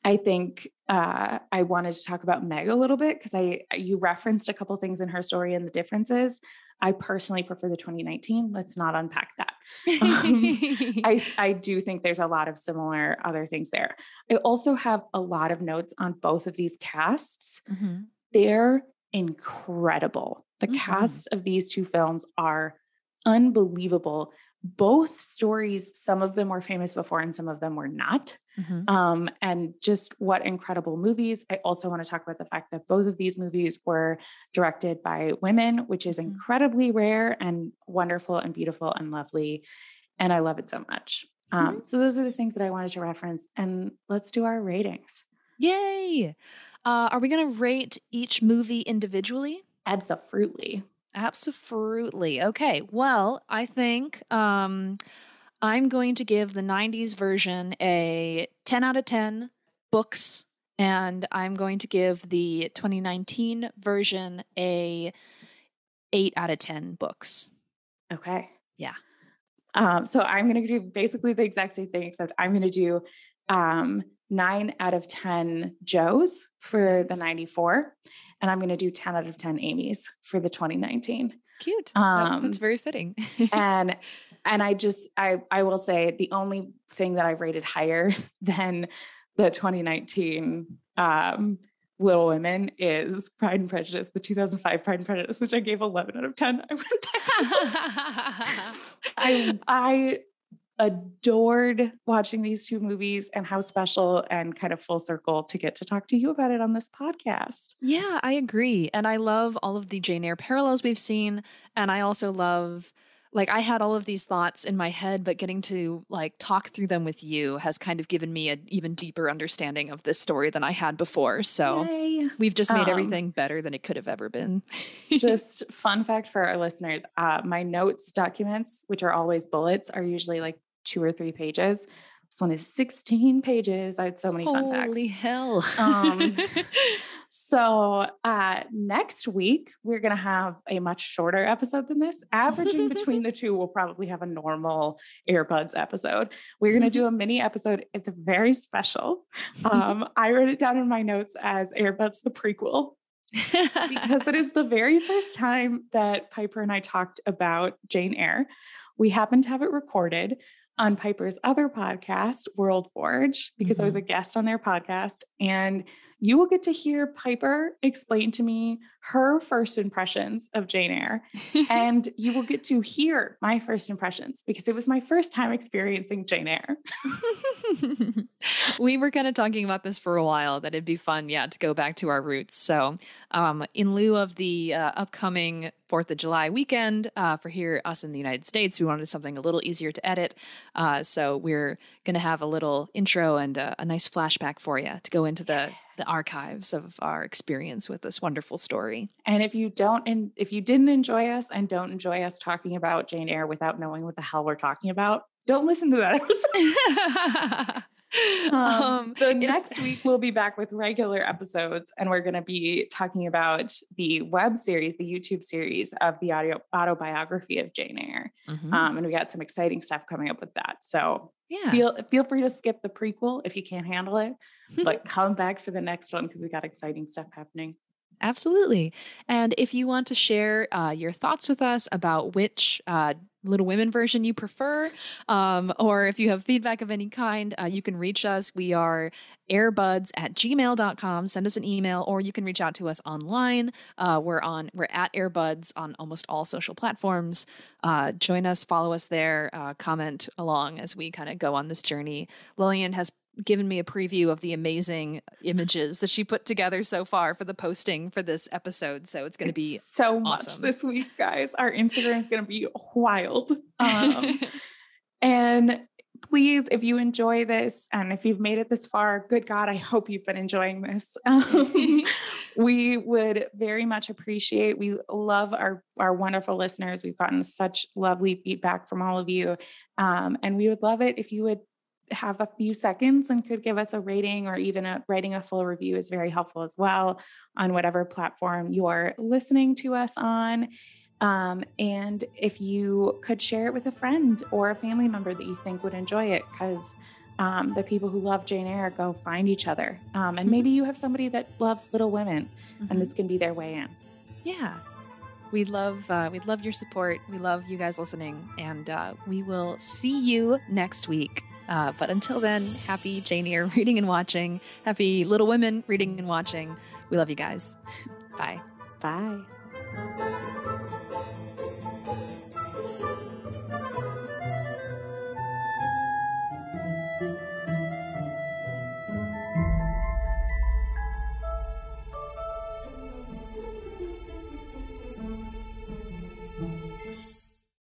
I think I wanted to talk about Meg a little bit because you referenced a couple things in her story and the differences. I personally prefer the 2019. Let's not unpack that. I do think there's a lot of similar other things there. I also have a lot of notes on both of these casts. Hmm. They're incredible. The Hmm. casts of these two films are unbelievable. Both stories, some of them were famous before and some of them were not. Hmm. And just what incredible movies. I also want to talk about the fact that both of these movies were directed by women, which is Hmm. incredibly rare and wonderful and beautiful and lovely. And I love it so much. So those are the things that I wanted to reference. And let's do our ratings. Yay! Are we going to rate each movie individually? Absolutely. Absolutely. Okay. Well, I think I'm going to give the 90s version a 10 out of 10 books, and I'm going to give the 2019 version a 8 out of 10 books. Okay. Yeah. So I'm going to do basically the exact same thing, except I'm going to do 9 out of 10 Joes for the Nice. 94. And I'm going to do 10 out of 10 Amy's for the 2019. Cute. That's very fitting. And I will say the only thing that I rated higher than the 2019 Little Women is Pride and Prejudice, the 2005 Pride and Prejudice, which I gave 11 out of 10. I adored watching these two movies and how special and kind of full circle to get to talk to you about it on this podcast. Yeah, I agree. And I love all of the Jane Eyre parallels we've seen. And I also love, like, I had all of these thoughts in my head, but getting to like talk through them with you has kind of given me an even deeper understanding of this story than I had before. So Yay. we've just made everything better than it could have ever been. Just fun fact for our listeners, my notes documents, which are always bullets, are usually like 2 or 3 pages. This one is 16 pages. I had so many fun facts. Holy hell. So next week, we're going to have a much shorter episode than this. Averaging between the two, we'll probably have a normal Earbuds episode. We're going to do a mini episode. It's very special. I wrote it down in my notes as Earbuds the prequel. Because it is the very first time that Piper and I talked about Jane Eyre. We happened to have it recorded on Piper's other podcast, World Forge, because I was a guest on their podcast. And you will get to hear Piper explain to me her first impressions of Jane Eyre. And you will get to hear my first impressions because it was my first time experiencing Jane Eyre. We were kind of talking about this for a while, that it'd be fun, to go back to our roots. So in lieu of the upcoming 4th of July weekend for us in the United States, we wanted something a little easier to edit. So we're going to have a little intro and a nice flashback for you to go into the archives of our experience with this wonderful story. And if you didn't enjoy us and don't enjoy us talking about Jane Eyre without knowing what the hell we're talking about, don't listen to that episode. Next week, we'll be back with regular episodes, and we're going to be talking about the web series, the YouTube series of the autobiography of Jane Eyre. And we got some exciting stuff coming up with that. So feel free to skip the prequel if you can't handle it, but come back for the next one because we got exciting stuff happening. Absolutely. And if you want to share your thoughts with us about which Little Women version you prefer, or if you have feedback of any kind, you can reach us. We are airbuds@gmail.com. Send us an email, or you can reach out to us online. We're at Airbuds on almost all social platforms. Join us, follow us there, comment along as we kind of go on this journey. Lillian has given me a preview of the amazing images that she put together so far for the posting for this episode. So it's going to be so awesome. Much this week, guys. Our Instagram is going to be wild. And please, if you enjoy this and if you've made it this far, good God, I hope you've been enjoying this. We would very much appreciate, we love our wonderful listeners. We've gotten such lovely feedback from all of you. And we would love it if you would have a few seconds and could give us a rating, or even writing a full review is very helpful as well on whatever platform you're listening to us on. And if you could share it with a friend or a family member that you think would enjoy it, because the people who love Jane Eyre go find each other. And maybe you have somebody that loves Little Women and this can be their way in. Yeah. We'd love your support. We love you guys listening, and we will see you next week. But until then, happy Jane Eyre reading and watching. Happy Little Women reading and watching. We love you guys. Bye. Bye.